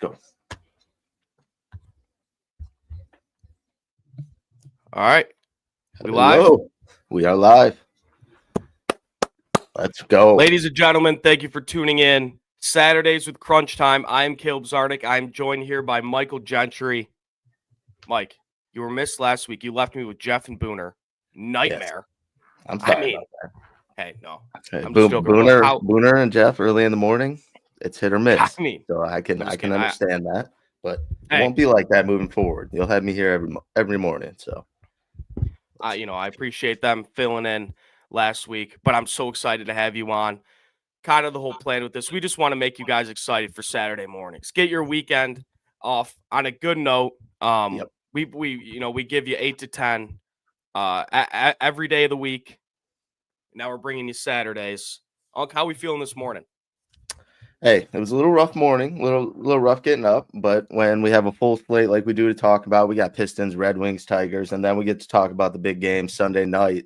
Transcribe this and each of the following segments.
go. All right. We live? We are live. Let's go. Ladies and gentlemen, thank you for tuning in. Saturdays with Crunch Time. I am Caleb Czarnik. I'm joined here by Michael Gentry. Mike, you were missed last week. You left me with Jeff and Booner. Nightmare. Yes. I'm sorry about that. Hey, no. Okay. Booner and Jeff early in the morning, it's hit or miss. So I can understand that. But it won't be like that moving forward. You'll have me here every morning. So I appreciate them filling in last week, but I'm so excited to have you on. Kind of the whole plan with this. We just want to make you guys excited for Saturday mornings. Get your weekend off on a good note. We give you 8 to 10 every day of the week. Now we're bringing you Saturdays. How are we feeling this morning? Hey, it was a little rough morning, little rough getting up, but when we have a full slate like we do to talk about, we got Pistons, Red Wings, Tigers, and then we get to talk about the big game Sunday night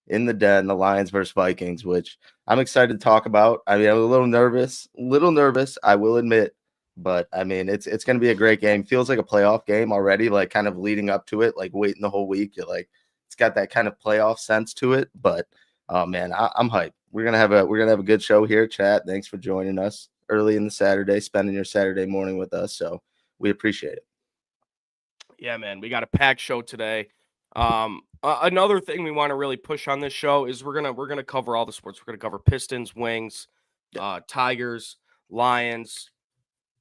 in the Den, the Lions versus Vikings, which I'm excited to talk about. I mean, I'm a little nervous, I will admit, but I mean, it's going to be a great game. Feels like a playoff game already, like kind of leading up to it, like waiting the whole week. It's got that kind of playoff sense to it, but oh man, I'm hyped. We're gonna have a good show here, chat. Thanks for joining us early in the Saturday, spending your Saturday morning with us. So we appreciate it. Yeah, man, we got a packed show today. Another thing we want to really push on this show is we're gonna cover all the sports. We're gonna cover Pistons, Wings, Tigers, Lions.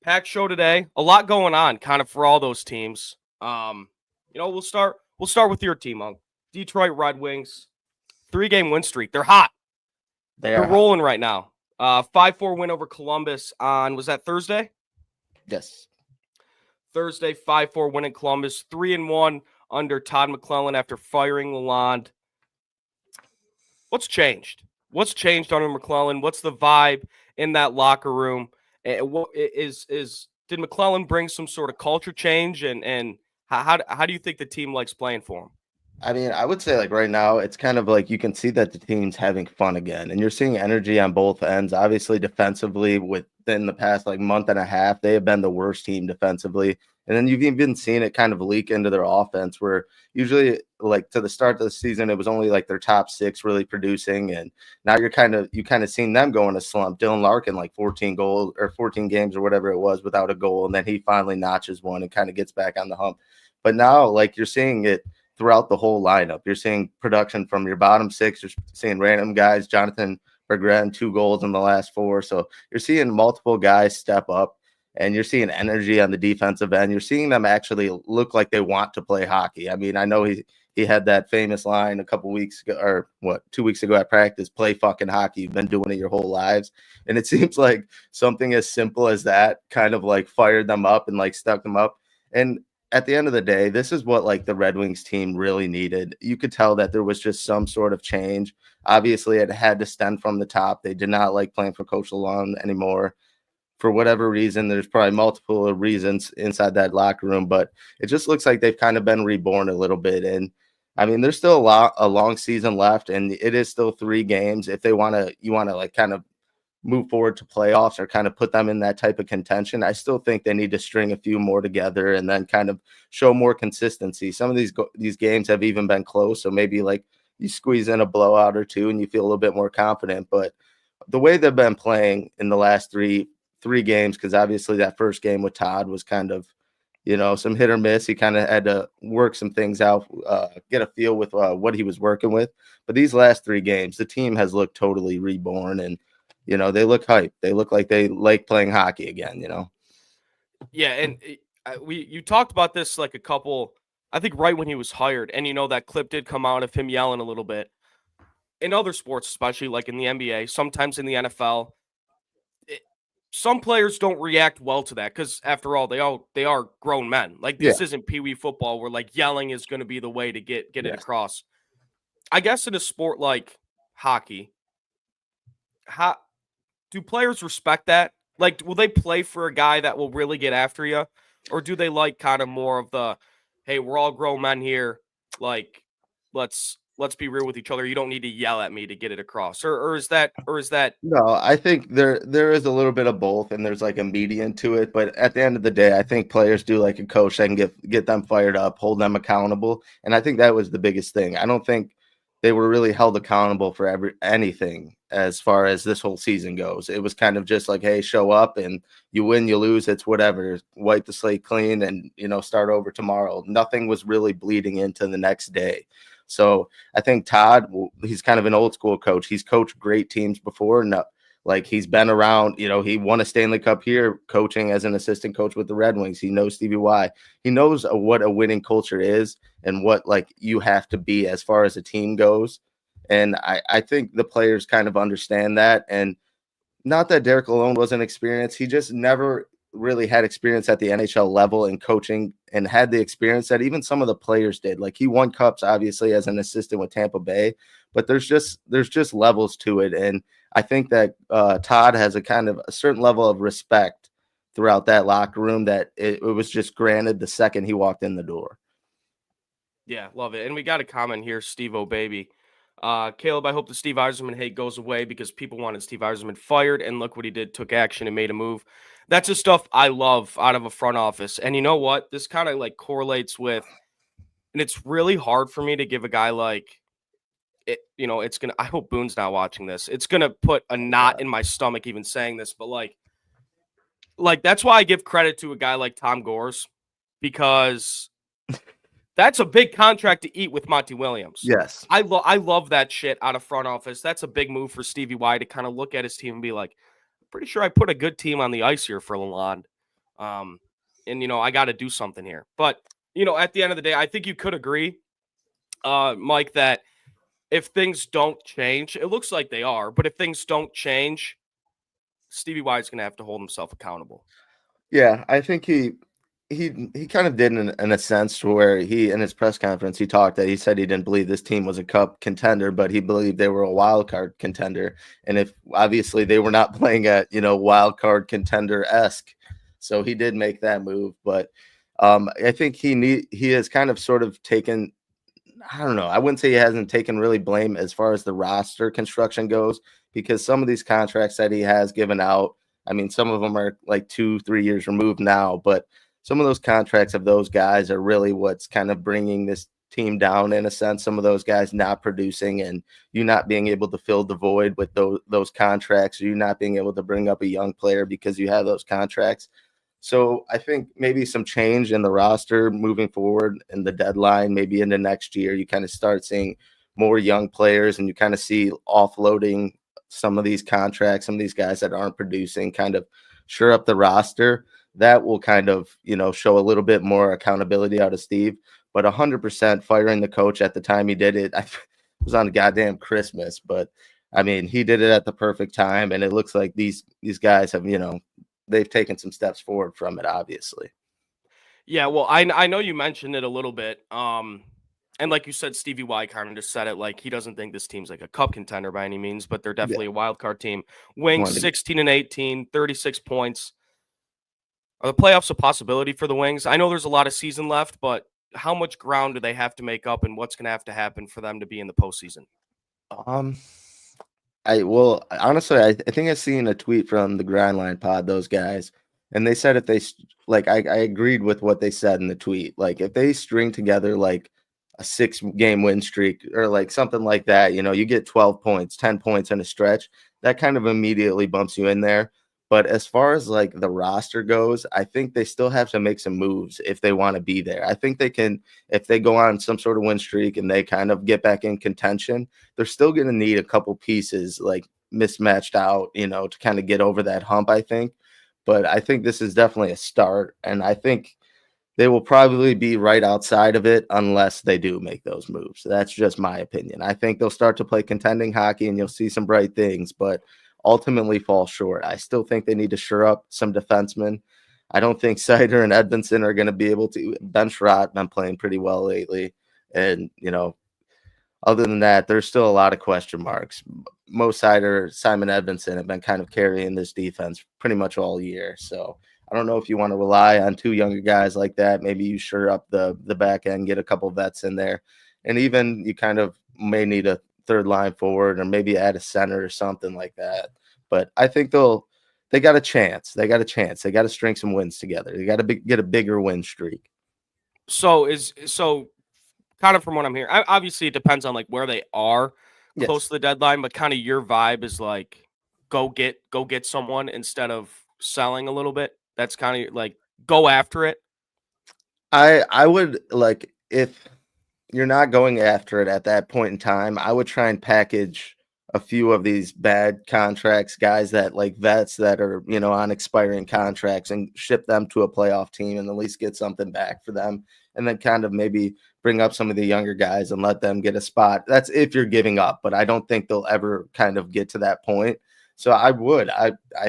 Packed show today. A lot going on, kind of for all those teams. We'll start with your team, Detroit Red Wings. 3-game win streak. They're hot. They're rolling right now. 5-4 win over Columbus on, was that Thursday? Yes. Thursday, 5-4 win in Columbus. 3-1 under Todd McClellan after firing Lalonde. What's changed? What's changed under McClellan? What's the vibe in that locker room? Did McClellan bring some sort of culture change? And how do you think the team likes playing for him? I mean, I would say like right now, it's kind of like you can see that the team's having fun again, and you're seeing energy on both ends. Obviously, defensively, within the past like month and a half, they have been the worst team defensively. And then you've even seen it kind of leak into their offense, where usually like to the start of the season, it was only like their top 6 really producing. And now you kind of seen them go in a slump. Dylan Larkin, like 14 goals or 14 games or whatever it was without a goal. And then he finally notches one and kind of gets back on the hump. But now like you're seeing it throughout the whole lineup. You're seeing production from your bottom 6. You're seeing random guys, Jonathan Berggren, 2 goals in the last 4. So you're seeing multiple guys step up. And you're seeing energy on the defensive end. You're seeing them actually look like they want to play hockey. I mean, I know he had that famous line a couple weeks ago, or 2 weeks ago at practice, play fucking hockey. You've been doing it your whole lives. And it seems like something as simple as that kind of like fired them up and like stuck them up. And at the end of the day, this is what like the Red Wings team really needed. You could tell that there was just some sort of change. Obviously, it had to stem from the top. They did not like playing for Coach Lalonde anymore. For whatever reason, there's probably multiple reasons inside that locker room, but it just looks like they've kind of been reborn a little bit. And I mean, there's still a long season left, and it is still 3 games. If you want to like kind of move forward to playoffs or kind of put them in that type of contention, I still think they need to string a few more together and then kind of show more consistency. Some of these games have even been close, so maybe like you squeeze in a blowout or 2 and you feel a little bit more confident. But the way they've been playing in the last three games, because obviously that first game with Todd was kind of, some hit or miss. He kind of had to work some things out, get a feel with what he was working with. But these last 3 games, the team has looked totally reborn, and they look hyped. They look like they like playing hockey again. Yeah, and you talked about this like a couple, I think right when he was hired, and that clip did come out of him yelling a little bit. In other sports, especially like in the NBA, sometimes in the NFL. Some players don't react well to that because, after all, they are grown men. Like, this isn't Pee-wee football where, like, yelling is going to be the way to get it across. I guess in a sport like hockey, do players respect that? Like, will they play for a guy that will really get after you? Or do they like kind of more of the, hey, we're all grown men here. Like, let's let's be real with each other. You don't need to yell at me to get it across. Or is that No, I think there is a little bit of both, and there's like a median to it. But at the end of the day, I think players do like a coach that can get them fired up, hold them accountable, and I think that was the biggest thing. I don't think they were really held accountable for anything as far as this whole season goes. It was kind of just like, hey, show up, and you win, you lose, it's whatever. Wipe the slate clean, and start over tomorrow. Nothing was really bleeding into the next day. So I think Todd, he's kind of an old school coach. He's coached great teams before. No, like he's been around, he won a Stanley Cup here coaching as an assistant coach with the Red Wings. He knows Stevie Y. He knows what a winning culture is and what like you have to be as far as a team goes. And I think the players kind of understand that. And not that Derek Lalonde wasn't experienced. He just never really had experience at the NHL level in coaching and had the experience that even some of the players did. Like he won cups obviously as an assistant with Tampa Bay, but there's just levels to it. And I think that Todd has a kind of a certain level of respect throughout that locker room that it was just granted the second he walked in the door. Yeah, love it. And we got a comment here, Steve O'Baby. Caleb, I hope the Steve Yzerman hate goes away because people wanted Steve Yzerman fired, and look what he did, took action and made a move. That's the stuff I love out of a front office. And you know what? This kind of like correlates with, and it's really hard for me to give a guy like it, it's gonna, I hope Boone's not watching this. It's gonna put a knot in my stomach even saying this, but like that's why I give credit to a guy like Tom Gores, because that's a big contract to eat with Monty Williams. Yes. I love that shit out of front office. That's a big move for Stevie Y to kind of look at his team and be like, pretty sure I put a good team on the ice here for Lalonde. And, I got to do something here. But, at the end of the day, I think you could agree, Mike, that if things don't change, it looks like they are, but if things don't change, Stevie Y is going to have to hold himself accountable. Yeah, I think he kind of did in a sense to where he, in his press conference, he said he didn't believe this team was a cup contender, but he believed they were a wild card contender. And if obviously they were not playing at, wild card contender-esque. So he did make that move. But I think he has kind of sort of taken, I don't know, I wouldn't say he hasn't taken really blame as far as the roster construction goes, because some of these contracts that he has given out, I mean, some of them are like 2-3 years removed now, but some of those contracts of those guys are really what's kind of bringing this team down in a sense. Some of those guys not producing and you not being able to fill the void with those contracts, or you not being able to bring up a young player because you have those contracts. So I think maybe some change in the roster moving forward in the deadline, maybe into next year, you kind of start seeing more young players and you kind of see offloading some of these contracts, some of these guys that aren't producing, kind of shore up the roster. That will kind of, show a little bit more accountability out of Steve. But 100% firing the coach at the time he did it, I was on goddamn Christmas. But, I mean, he did it at the perfect time. And it looks like these guys have, they've taken some steps forward from it, obviously. Yeah, well, I know you mentioned it a little bit. And like you said, Stevie Y kind of just said it, like he doesn't think this team's like a cup contender by any means, but they're definitely a wild card team. Wings 16-18, 36 points. Are the playoffs a possibility for the Wings? I know there's a lot of season left, but how much ground do they have to make up, and what's going to have to happen for them to be in the postseason? Honestly, I think I've seen a tweet from the Grindline Pod, those guys, and they said if they I agreed with what they said in the tweet. Like if they string together like a 6-game win streak or like something like that, you get 12 points, 10 points in a stretch, that kind of immediately bumps you in there. But as far as like the roster goes, I think they still have to make some moves if they want to be there. I think they can, if they go on some sort of win streak and they kind of get back in contention, they're still going to need a couple pieces like mismatched out, to kind of get over that hump, I think. But I think this is definitely a start. And I think they will probably be right outside of it unless they do make those moves. That's just my opinion. I think they'll start to play contending hockey and you'll see some bright things, but ultimately fall short. I still think they need to shore up some defensemen. I don't think Seider and Edvinsson are going to be able to. Ben Sherratt been playing pretty well lately. And, other than that, there's still a lot of question marks. Mo Seider, Simon Edvinsson have been kind of carrying this defense pretty much all year. So I don't know if you want to rely on 2 younger guys like that. Maybe you shore up the back end, get a couple vets in there. And even you kind of may need a third line forward or maybe add a center or something like that. But I think they got a chance. They got to string some wins together. They got to get a bigger win streak. So kind of from what I'm hearing, obviously it depends on like where they are close Yes. to the deadline, but kind of your vibe is like go get someone instead of selling a little bit. That's kind of like go after it. I would like if you're not going after it at that point in time, I would try and package a few of these bad contracts, guys that like vets that are, on expiring contracts and ship them to a playoff team and at least get something back for them. And then kind of maybe bring up some of the younger guys and let them get a spot. That's if you're giving up, but I don't think they'll ever kind of get to that point. So I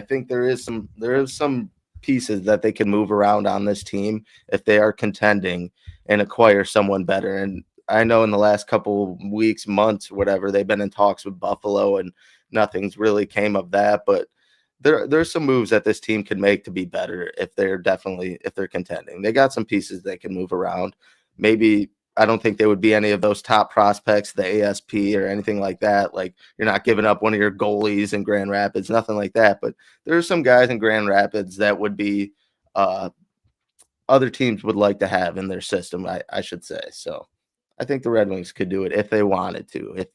think there is some pieces that they can move around on this team if they are contending and acquire someone better. And I know in the last couple weeks, months, whatever, they've been in talks with Buffalo and nothing's really came of that. But there's some moves that this team can make to be better if they're contending. They got some pieces they can move around. Maybe I don't think they would be any of those top prospects, the ASP or anything like that. Like you're not giving up one of your goalies in Grand Rapids, nothing like that. But there are some guys in Grand Rapids that would be other teams would like to have in their system, I should say. So I think the Red Wings could do it if they wanted to,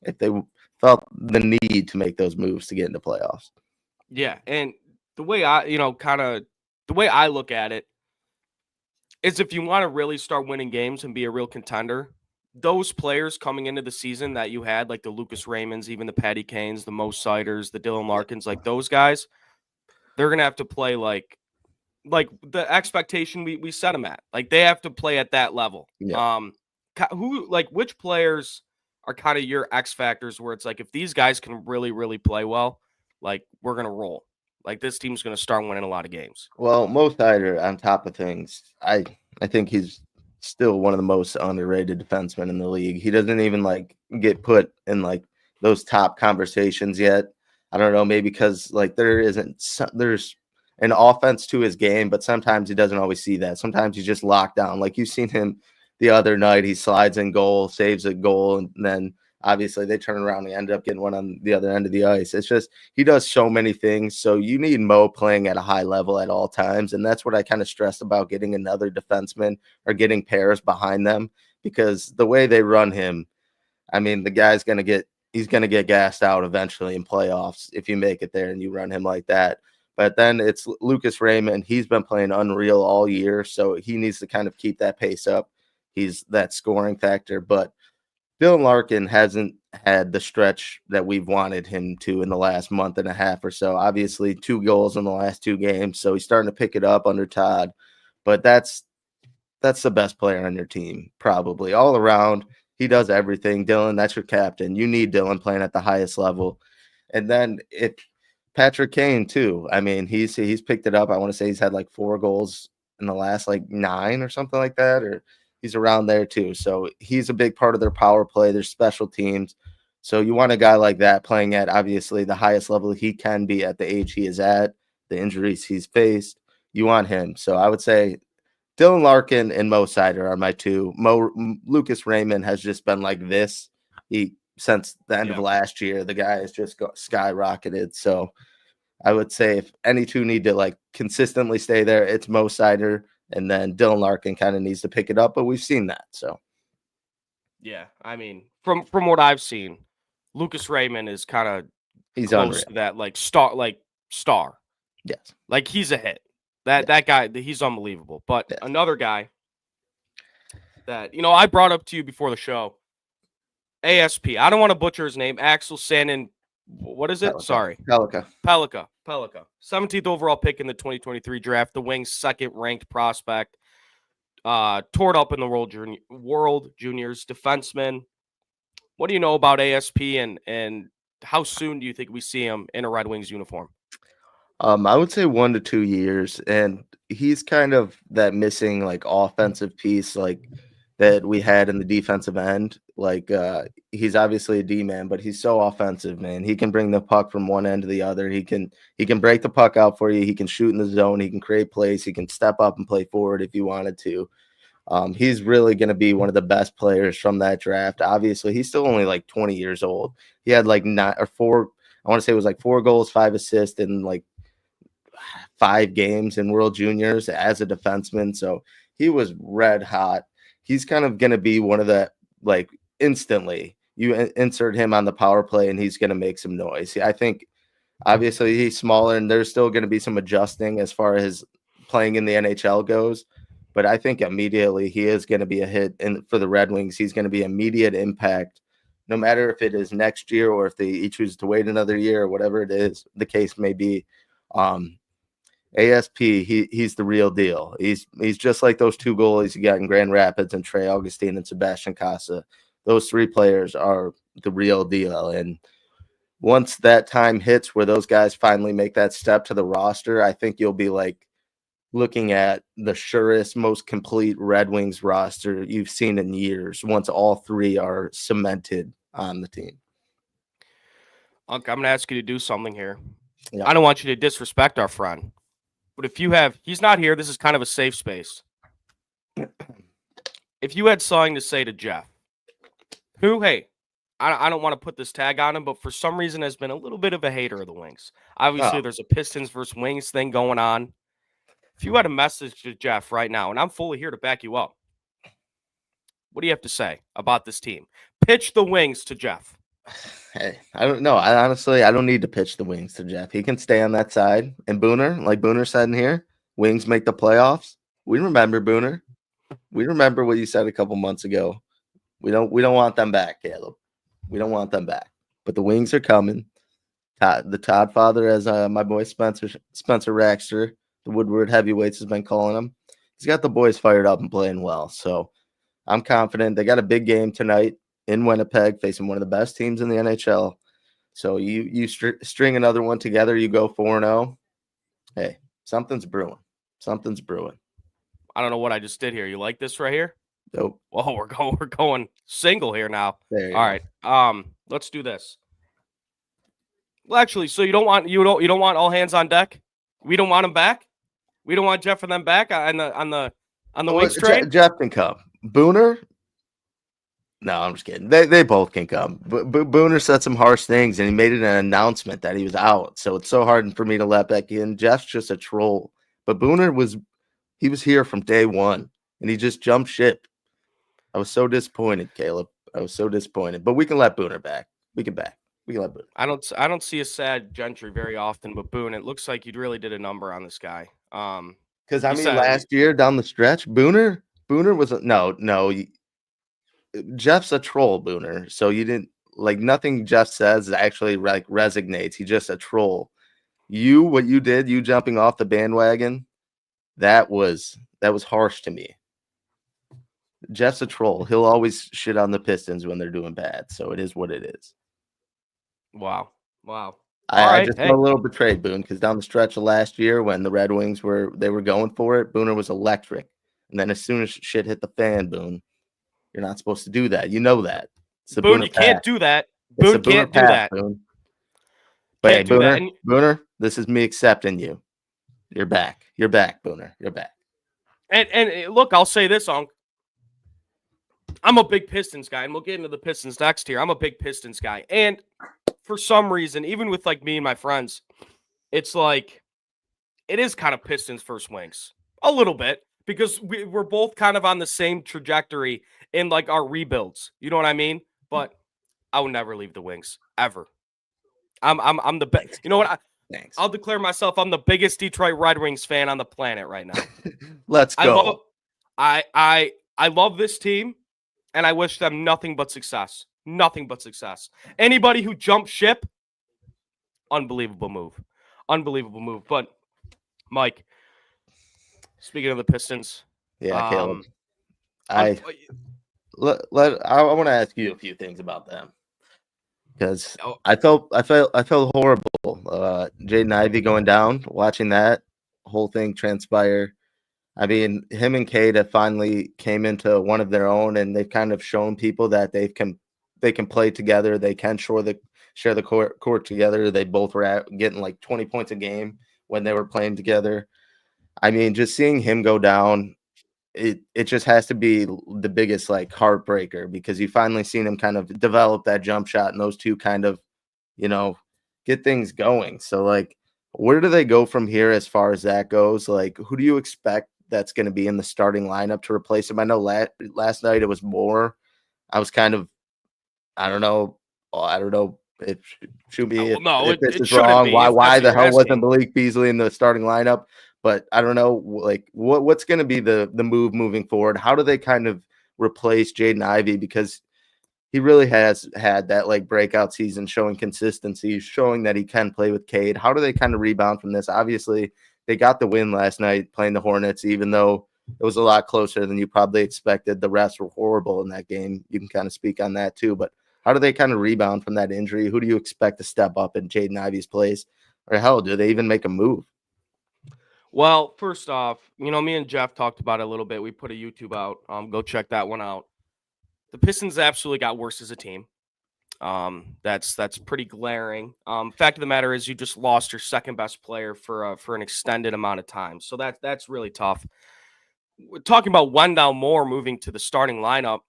if they felt the need to make those moves to get into playoffs. Yeah, and the way the way I look at it is if you want to really start winning games and be a real contender, those players coming into the season that you had, like the Lucas Raymonds, even the Patty Kanes, the Mo Siders, the Dylan Larkins, like those guys, they're gonna have to play like the expectation we set them at. Like they have to play at that level. Yeah. Which players are kind of your X factors where it's like if these guys can really, really play well, like we're gonna roll. Like this team's gonna start winning a lot of games. Well, Mo Seider, on top of things, I think he's still one of the most underrated defensemen in the league. He doesn't even like get put in like those top conversations yet. I don't know, maybe because like there's an offense to his game, but sometimes he doesn't always see that. Sometimes he's just locked down. Like you've seen him the other night, he slides in goal, saves a goal, and then obviously they turn around and end up getting one on the other end of the ice. It's just he does so many things. So you need Mo playing at a high level at all times. And that's what I kind of stressed about getting another defenseman or getting pairs behind them, because the way they run him, I mean, the guy's he's gonna get gassed out eventually in playoffs if you make it there and you run him like that. But then it's Lucas Raymond. He's been playing unreal all year, so he needs to kind of keep that pace up. He's that scoring factor. But Dylan Larkin hasn't had the stretch that we've wanted him to in the last month and a half or so. Obviously, 2 goals in the last 2 games, so he's starting to pick it up under Todd. But that's the best player on your team, probably. All around, he does everything. Dylan, that's your captain. You need Dylan playing at the highest level. And then Patrick Kane too. I mean, he's picked it up. I want to say he's had like 4 goals in the last like 9 or something like that, or he's around there too. So he's a big part of their power play, their special teams. So you want a guy like that playing at obviously the highest level he can be at the age he is at, the injuries he's faced. You want him. So I would say Dylan Larkin and Mo Seider are my 2. Lucas Raymond has just been like this. Since the end of last year, the guy has just skyrocketed. So I would say if any 2 need to like consistently stay there, it's Mo Seider, and then Dylan Larkin kind of needs to pick it up, but we've seen that. So yeah, I mean, from what I've seen, Lucas Raymond is kind of he's close to that star. Yes. Like he's a hit. That guy, he's unbelievable. But another guy that I brought up to you before the show, ASP. I don't want to butcher his name. Axel Sandin. What is it? Pelika. Sorry. Pelika. 17th overall pick in the 2023 draft. The Wings' second-ranked prospect. Toured up in the World Juniors. Defenseman. What do you know about ASP and how soon do you think we see him in a Red Wings uniform? I would say 1 to 2 years, and he's kind of that missing like offensive piece like that we had in the defensive end. Like he's obviously a D-man, but he's so offensive, man. He can bring the puck from one end to the other. He can break the puck out for you. He can shoot in the zone. He can create plays. He can step up and play forward if you wanted to. He's really going to be one of the best players from that draft. Obviously, he's still only like 20 years old. He had like 4. I want to say it was like 4 goals, 5 assists in like 5 games in World Juniors as a defenseman. So he was red hot. He's kind of going to be one of the, like, instantly you insert him on the power play and he's going to make some noise. I think obviously he's smaller and there's still going to be some adjusting as far as playing in the NHL goes. But I think immediately he is going to be a hit. And for the Red Wings, he's going to be immediate impact, no matter if it is next year or if they choose to wait another year or whatever it is, the case may be. ASP, he's the real deal. He's just like those 2 goalies you got in Grand Rapids and Trey Augustine and Sebastian Casa. Those 3 players are the real deal. And once that time hits where those guys finally make that step to the roster, I think you'll be like looking at the surest, most complete Red Wings roster you've seen in years once all 3 are cemented on the team. Unc, I'm going to ask you to do something here. Yeah. I don't want you to disrespect our friend. But if you have, he's not here. This is kind of a safe space. If you had something to say to Jeff, who, hey, I don't want to put this tag on him, but for some reason has been a little bit of a hater of the Wings. Obviously, there's a Pistons versus Wings thing going on. If you had a message to Jeff right now, and I'm fully here to back you up, what do you have to say about this team? Pitch the Wings to Jeff. Hey, I don't know. I don't need to pitch the Wings to Jeff. He can stay on that side. And Booner, like Booner said in here, Wings make the playoffs. We remember, Booner. We remember what you said a couple months ago. We don't want them back, Caleb. We don't want them back. But the Wings are coming. The Todd father, as my boy Spencer Raxter, the Woodward Heavyweights, has been calling him. He's got the boys fired up and playing well. So I'm confident. They got a big game tonight in Winnipeg, facing one of the best teams in the NHL. So you string another one together, you go 4-0. Hey, something's brewing. Something's brewing. I don't know what I just did here. You like this right here? Nope. Well, we're going single here now. There you All go. right. Let's do this. Well, actually, so you don't want all hands on deck? We don't want them back? We don't want Jeff and them back on the Wings train? Jeff can come. Booner? No, I'm just kidding. They both can come. Booner said some harsh things, and he made an announcement that he was out. So it's so hard for me to let back in. Jeff's just a troll. But Booner was here from day one, and he just jumped ship. I was so disappointed, Caleb. I was so disappointed. But we can let Booner back. We can let Booner. I don't see a sad Gentry very often, but Boone, it looks like you really did a number on this guy. Because last year down the stretch, Booner was no. Jeff's a troll, Booner. So you didn't like nothing Jeff says actually like resonates. He's just a troll. What you did, you jumping off the bandwagon, that was harsh to me. Jeff's a troll. He'll always shit on the Pistons when they're doing bad. So it is what it is. Wow. I just felt a little betrayed, Boone, because down the stretch of last year when the Red Wings were going for it, Booner was electric. And then as soon as shit hit the fan, Boone, you're not supposed to do that. You know that. Boone, you can't do that. Boone can't do that. Boone. But hey, Booner, this is me accepting you. You're back. You're back, Booner. You're back. And look, I'll say this, Unc. I'm a big Pistons guy, and we'll get into the Pistons next here. I'm a big Pistons guy. And for some reason, even with like me and my friends, it's like it is kind of Pistons versus Wings. A little bit. Because we're both kind of on the same trajectory in like our rebuilds. You know what I mean? But I will never leave the Wings. Ever. I'm the best. You know what? Thanks. I'll declare myself I'm the biggest Detroit Red Wings fan on the planet right now. Let's go. I love this team, and I wish them nothing but success. Nothing but success. Anybody who jumps ship, unbelievable move. Unbelievable move. But, Mike, speaking of the Pistons. Yeah, Caleb. I want to ask you a few things about them. Because I felt horrible. Jaden Ivey going down, watching that whole thing transpire. I mean, him and Cade have finally came into one of their own, and they've kind of shown people that they can play together. They can share the court together. They both were getting like 20 points a game when they were playing together. I mean, just seeing him go down, it just has to be the biggest like heartbreaker because you finally seen him kind of develop that jump shot and those two kind of, get things going. So like, where do they go from here as far as that goes? Like, who do you expect that's going to be in the starting lineup to replace him? I know last night it was Moore. I was kind of, I don't know. I don't know if should be if this is shouldn't wrong. be. Why the hell wasn't asking. Malik Beasley in the starting lineup? But I don't know, like what's going to be the move moving forward? How do they kind of replace Jaden Ivey because he really has had that like breakout season, showing consistency, showing that he can play with Cade. How do they kind of rebound from this? Obviously, they got the win last night playing the Hornets, even though it was a lot closer than you probably expected. The refs were horrible in that game. You can kind of speak on that too, but how do they kind of rebound from that injury? Who do you expect to step up in Jaden Ivey's place? Or hell, do they even make a move? Well, first off, me and Jeff talked about it a little bit. We put a YouTube out. Go check that one out. The Pistons absolutely got worse as a team. That's pretty glaring. Fact of the matter is, you just lost your second best player for an extended amount of time, so that's really tough. We're talking about Wendell Moore moving to the starting lineup.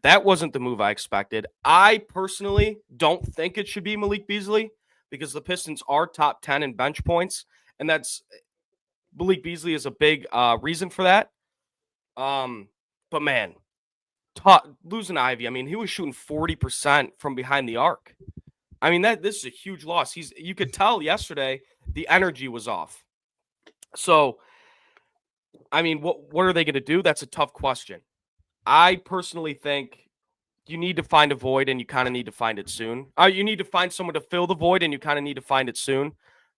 That wasn't the move I expected. I personally don't think it should be Malik Beasley because the Pistons are top 10 in bench points, and Malik Beasley is a big reason for that. But man, losing Ivy, I mean, he was shooting 40% from behind the arc. I mean, this is a huge loss. You could tell yesterday the energy was off. So, I mean, what are they going to do? That's a tough question. I personally think you need to find a void, and you kind of need to find it soon. You need to find someone to fill the void, and you kind of need to find it soon.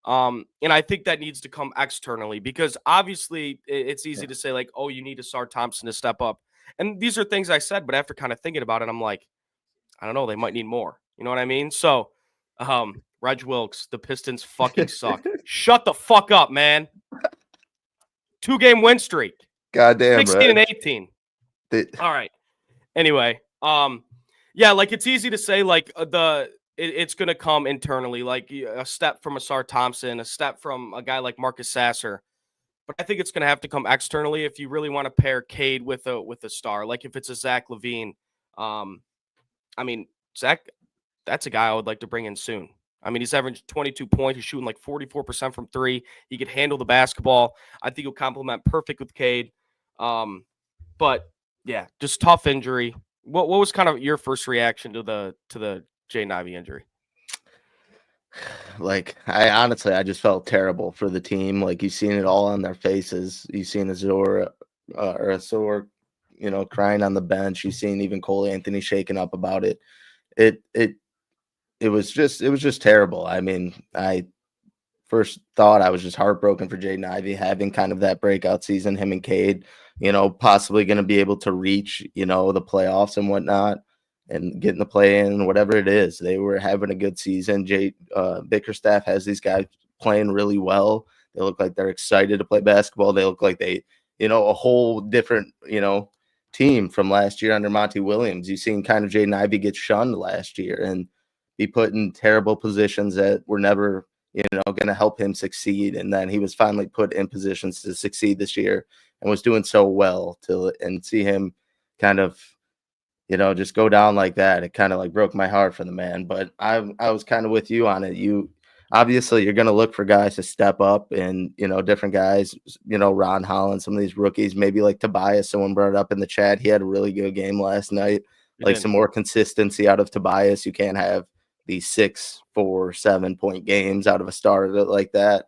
And I think that needs to come externally because obviously it's easy to say like, oh, you need Asar Thompson to step up. And these are things I said, but after kind of thinking about it, I'm like, I don't know, they might need more. You know what I mean? So, Reg Wilkes, the Pistons fucking suck. Shut the fuck up, man. 2-game win streak. Goddamn, 16 and 18. All right. Anyway, yeah, like it's easy to say like it's going to come internally, like a step from Asar Thompson, a step from a guy like Marcus Sasser. But I think it's going to have to come externally if you really want to pair Cade with a star. Like if it's a Zach LaVine, I mean, Zach, that's a guy I would like to bring in soon. I mean, he's averaging 22 points. He's shooting like 44% from three. He could handle the basketball. I think he'll complement perfect with Cade. But yeah, just tough injury. What was kind of your first reaction to the Jaden Ivey injury? Like, I just felt terrible for the team. Like, you've seen it all on their faces. You've seen Asar, crying on the bench. You've seen even Cole Anthony shaking up about it. It was just terrible. I mean, I first thought I was just heartbroken for Jaden Ivey having kind of that breakout season, him and Cade, possibly going to be able to reach, the playoffs and whatnot and getting the play in, whatever it is. They were having a good season. Bickerstaff has these guys playing really well. They look like they're excited to play basketball. They look like they, a whole different, team from last year under Monty Williams. You've seen kind of Jaden Ivey get shunned last year and be put in terrible positions that were never, going to help him succeed. And then he was finally put in positions to succeed this year and was doing so well and see him kind of, just go down like that. It kind of like broke my heart for the man, but I was kind of with you on it. Obviously you're going to look for guys to step up and, different guys, Ron Holland, some of these rookies, maybe like Tobias, someone brought it up in the chat. He had a really good game last night. Some more consistency out of Tobias. You can't have these 6, 4, 7-point games out of a starter like that.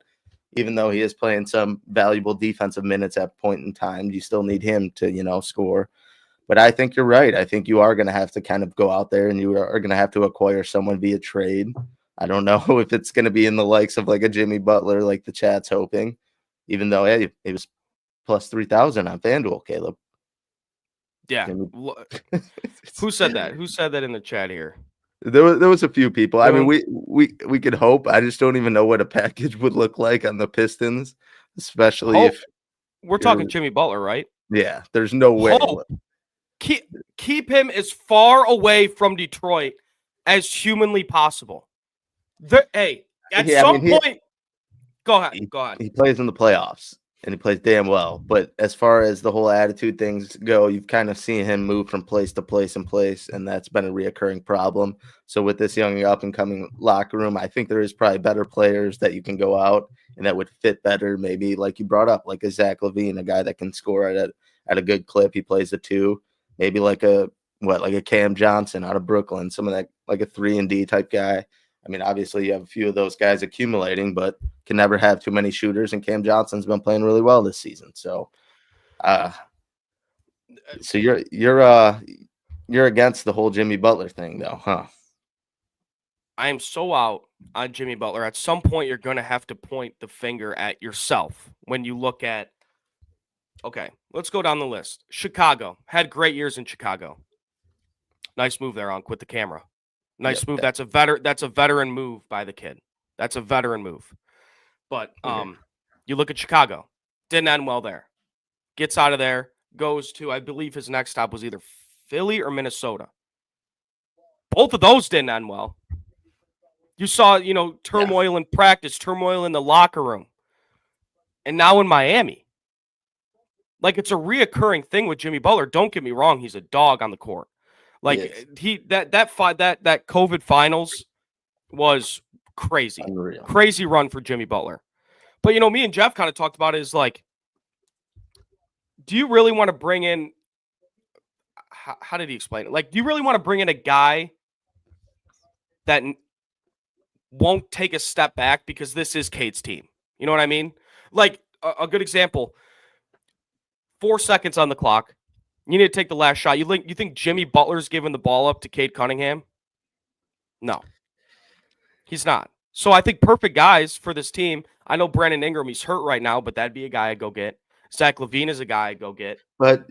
Even though he is playing some valuable defensive minutes at point in time, you still need him to, score. But I think you're right. I think you are going to have to kind of go out there and you are going to have to acquire someone via trade. I don't know if it's going to be in the likes of like a Jimmy Butler, like the chat's hoping, even though it was plus 3,000 on FanDuel, Caleb. Yeah. Who said that? Who said that in the chat here? There was a few people. I mean, we could hope. I just don't even know what a package would look like on the Pistons, especially if we're talking Jimmy Butler, right? Yeah, there's no way. Keep him as far away from Detroit as humanly possible. At some point, go ahead. He plays in the playoffs. and he plays damn well. But as far as the whole attitude things go, you've kind of seen him move from place to place and place, and that's been a reoccurring problem. So with this young up and coming locker room, I think there is probably better players that you can go out and that would fit better. Maybe like you brought up, like a Zach LaVine, a guy that can score at a good clip. He plays a 2, maybe like a Cam Johnson out of Brooklyn, some of that, like a 3-and-D type guy. I mean, obviously you have a few of those guys accumulating, but can never have too many shooters. And Cam Johnson's been playing really well this season. So, so you're against the whole Jimmy Butler thing, though, huh? I am so out on Jimmy Butler. At some point, you're going to have to point the finger at yourself when you look at. Okay, let's go down the list. Chicago had great years in Chicago. Nice move there on quit the camera. Nice move. That's a veteran move by the kid. That's a veteran move. But you look at Chicago, didn't end well there. Gets out of there, goes to, I believe his next stop was either Philly or Minnesota. Both of those didn't end well. You saw, turmoil in practice, turmoil in the locker room. And now in Miami. Like, it's a reoccurring thing with Jimmy Butler. Don't get me wrong, he's a dog on the court. Like that COVID finals was crazy. Unreal. Crazy run for Jimmy Butler. But me and Jeff kind of talked about it is like, do you really want to bring in how did he explain it? Like, do you really want to bring in a guy that won't take a step back because this is Cade's team? You know what I mean? Like a good example, 4 seconds on the clock. You need to take the last shot. You think Jimmy Butler's giving the ball up to Cade Cunningham? No, he's not. So I think perfect guys for this team. I know Brandon Ingram, he's hurt right now, but that'd be a guy I'd go get. Zach LaVine is a guy I'd go get. But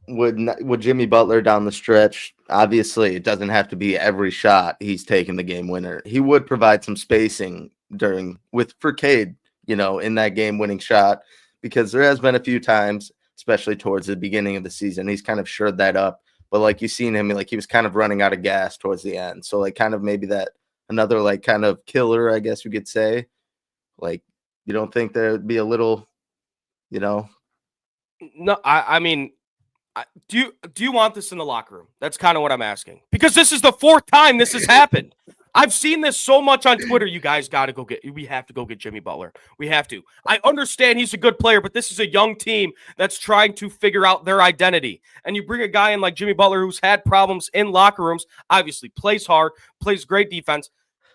would Jimmy Butler down the stretch, obviously it doesn't have to be every shot he's taking the game winner. He would provide some spacing for Cade, in that game winning shot, because there has been a few times, especially towards the beginning of the season, he's kind of shored that up. But like you've seen him, like he was kind of running out of gas towards the end. So like kind of maybe that another like kind of killer, I guess you could say. Like, you don't think there'd be a little, No, I mean, do you want this in the locker room? That's kind of what I'm asking. Because this is the 4th time this has happened. I've seen this so much on Twitter. We have to go get Jimmy Butler. We have to. I understand he's a good player, but this is a young team that's trying to figure out their identity. And you bring a guy in like Jimmy Butler who's had problems in locker rooms, obviously plays hard, plays great defense.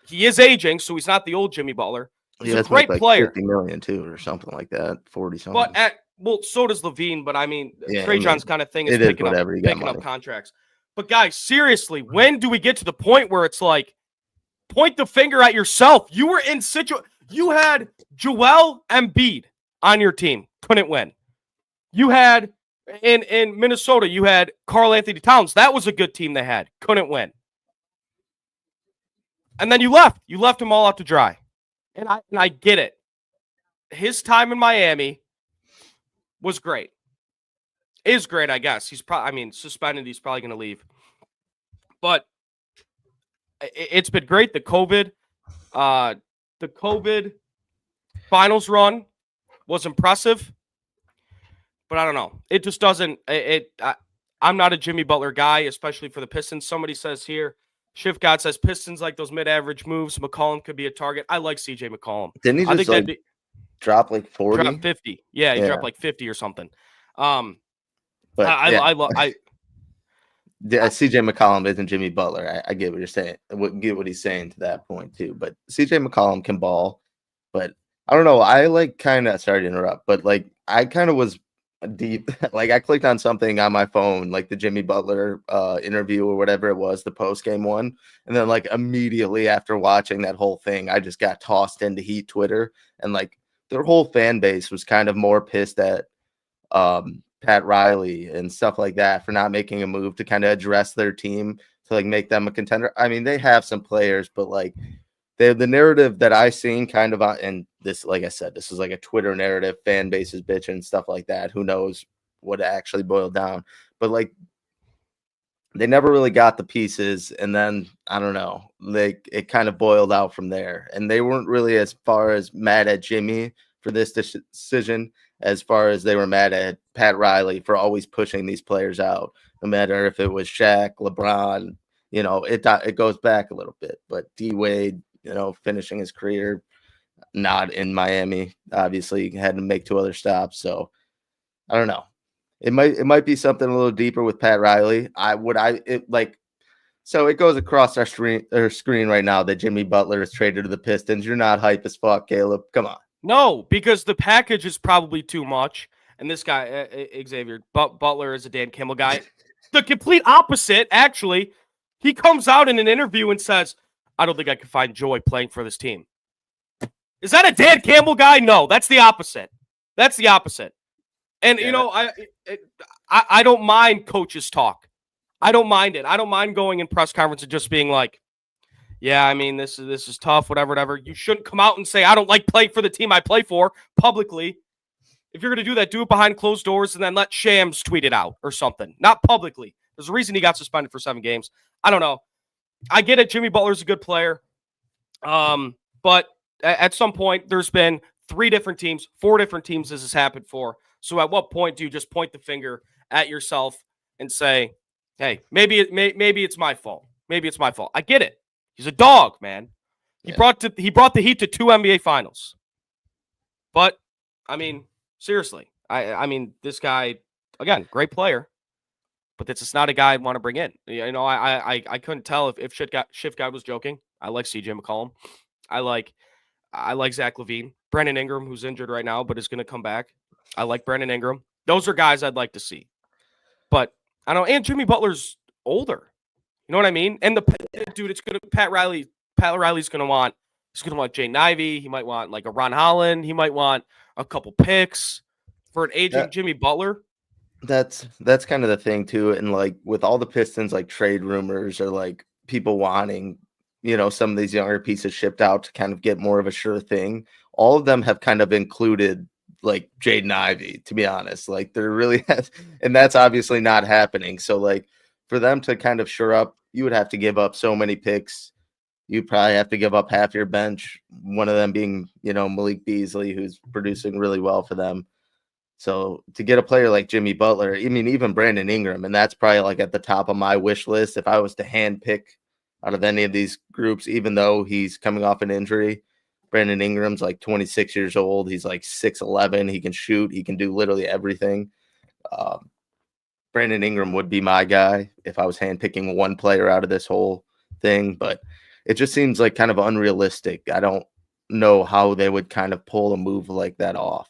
He is aging, so he's not the old Jimmy Butler. He's a great player. 50 million too, or something like that, 40 something. But so does LaVine, but I mean, Yeah, Trey John's kind of thing is picking up contracts. But guys, seriously, when do we get to the point where it's like, point the finger at yourself? You were in you had Joel Embiid on your team, couldn't win. You had in Minnesota, you had Karl Anthony Towns. That was a good team they had, couldn't win. And then you left them all out to dry. And I get it. His time in Miami was great. Is great, I guess. He's probably, suspended. He's probably going to leave. But it's been great. The COVID finals run was impressive. But I don't know. It just doesn't. I'm not a Jimmy Butler guy, especially for the Pistons. Somebody says here, Shift God says Pistons like those mid-average moves. McCollum could be a target. I like CJ McCollum. Didn't he just drop like 40? Drop 50. Yeah, he dropped like 50 or something. But CJ McCollum isn't Jimmy Butler. I get what you're saying. I get what he's saying to that point too. But CJ McCollum can ball. But I don't know. I sorry to interrupt, but like I kind of was deep. Like I clicked on something on my phone, like the Jimmy Butler interview or whatever it was, the post game one, and then like immediately after watching that whole thing, I just got tossed into Heat Twitter, and like their whole fan base was kind of more pissed at Pat Riley and stuff like that for not making a move to kind of address their team to like make them a contender. I mean, they have some players, but like the narrative that I seen kind of on, and this, like I said, this is like a Twitter narrative, fan bases bitch and stuff like that. Who knows what it actually boiled down, but like they never really got the pieces. And then I don't know, like it kind of boiled out from there, and they weren't really as far as mad at Jimmy for this decision, as far as they were mad at Pat Riley for always pushing these players out, no matter if it was Shaq, LeBron. It goes back a little bit, but D Wade, finishing his career not in Miami, obviously had to make 2 other stops. So I don't know. It might be something a little deeper with Pat Riley. So it goes across our screen right now that Jimmy Butler is traded to the Pistons. You're not hype as fuck, Caleb. Come on. No, because the package is probably too much. And this guy, Xavier Butler, is a Dan Campbell guy. The complete opposite, actually. He comes out in an interview and says, I don't think I can find joy playing for this team. Is that a Dan Campbell guy? No, that's the opposite. That's the opposite. And, I don't mind coaches talk. I don't mind it. I don't mind going in press conference and just being like, yeah, I mean, this is tough, whatever. You shouldn't come out and say, I don't like playing for the team I play for publicly. If you're going to do that, do it behind closed doors and then let Shams tweet it out or something. Not publicly. There's a reason he got suspended for 7 games. I don't know. I get it. Jimmy Butler's a good player. But at some point, there's been 3 different teams, 4 different teams this has happened for. So at what point do you just point the finger at yourself and say, hey, maybe it's my fault. Maybe it's my fault. I get it. He's a dog, man. He brought the Heat to 2 NBA finals. But, I mean, seriously. I mean, this guy, again, great player. But this is not a guy I'd want to bring in. I couldn't tell if Shift Guy was joking. I like CJ McCollum. I like Zach LaVine. Brandon Ingram, who's injured right now, but is going to come back. I like Brandon Ingram. Those are guys I'd like to see. But I don't know. And Jimmy Butler's older. You know what I mean? And it's going to Pat Riley's going to want. He's going to want Jay Ivey. He might want like a Ron Holland. He might want a couple picks for an aging Jimmy Butler. That's kind of the thing too. And like with all the Pistons, like trade rumors or like people wanting, some of these younger pieces shipped out to kind of get more of a sure thing. All of them have kind of included like Jaden Ivey, to be honest. Like there really has, and that's obviously not happening. So like for them to kind of shore up, you would have to give up so many picks. You'd probably have to give up half your bench, one of them being, Malik Beasley, who's producing really well for them. So to get a player like Jimmy Butler, I mean, even Brandon Ingram, and that's probably like at the top of my wish list. If I was to hand pick out of any of these groups, even though he's coming off an injury, Brandon Ingram's like 26 years old. He's like 6'11". He can shoot. He can do literally everything. Brandon Ingram would be my guy if I was handpicking one player out of this whole thing, but it just seems like kind of unrealistic. I don't know how they would kind of pull a move like that off,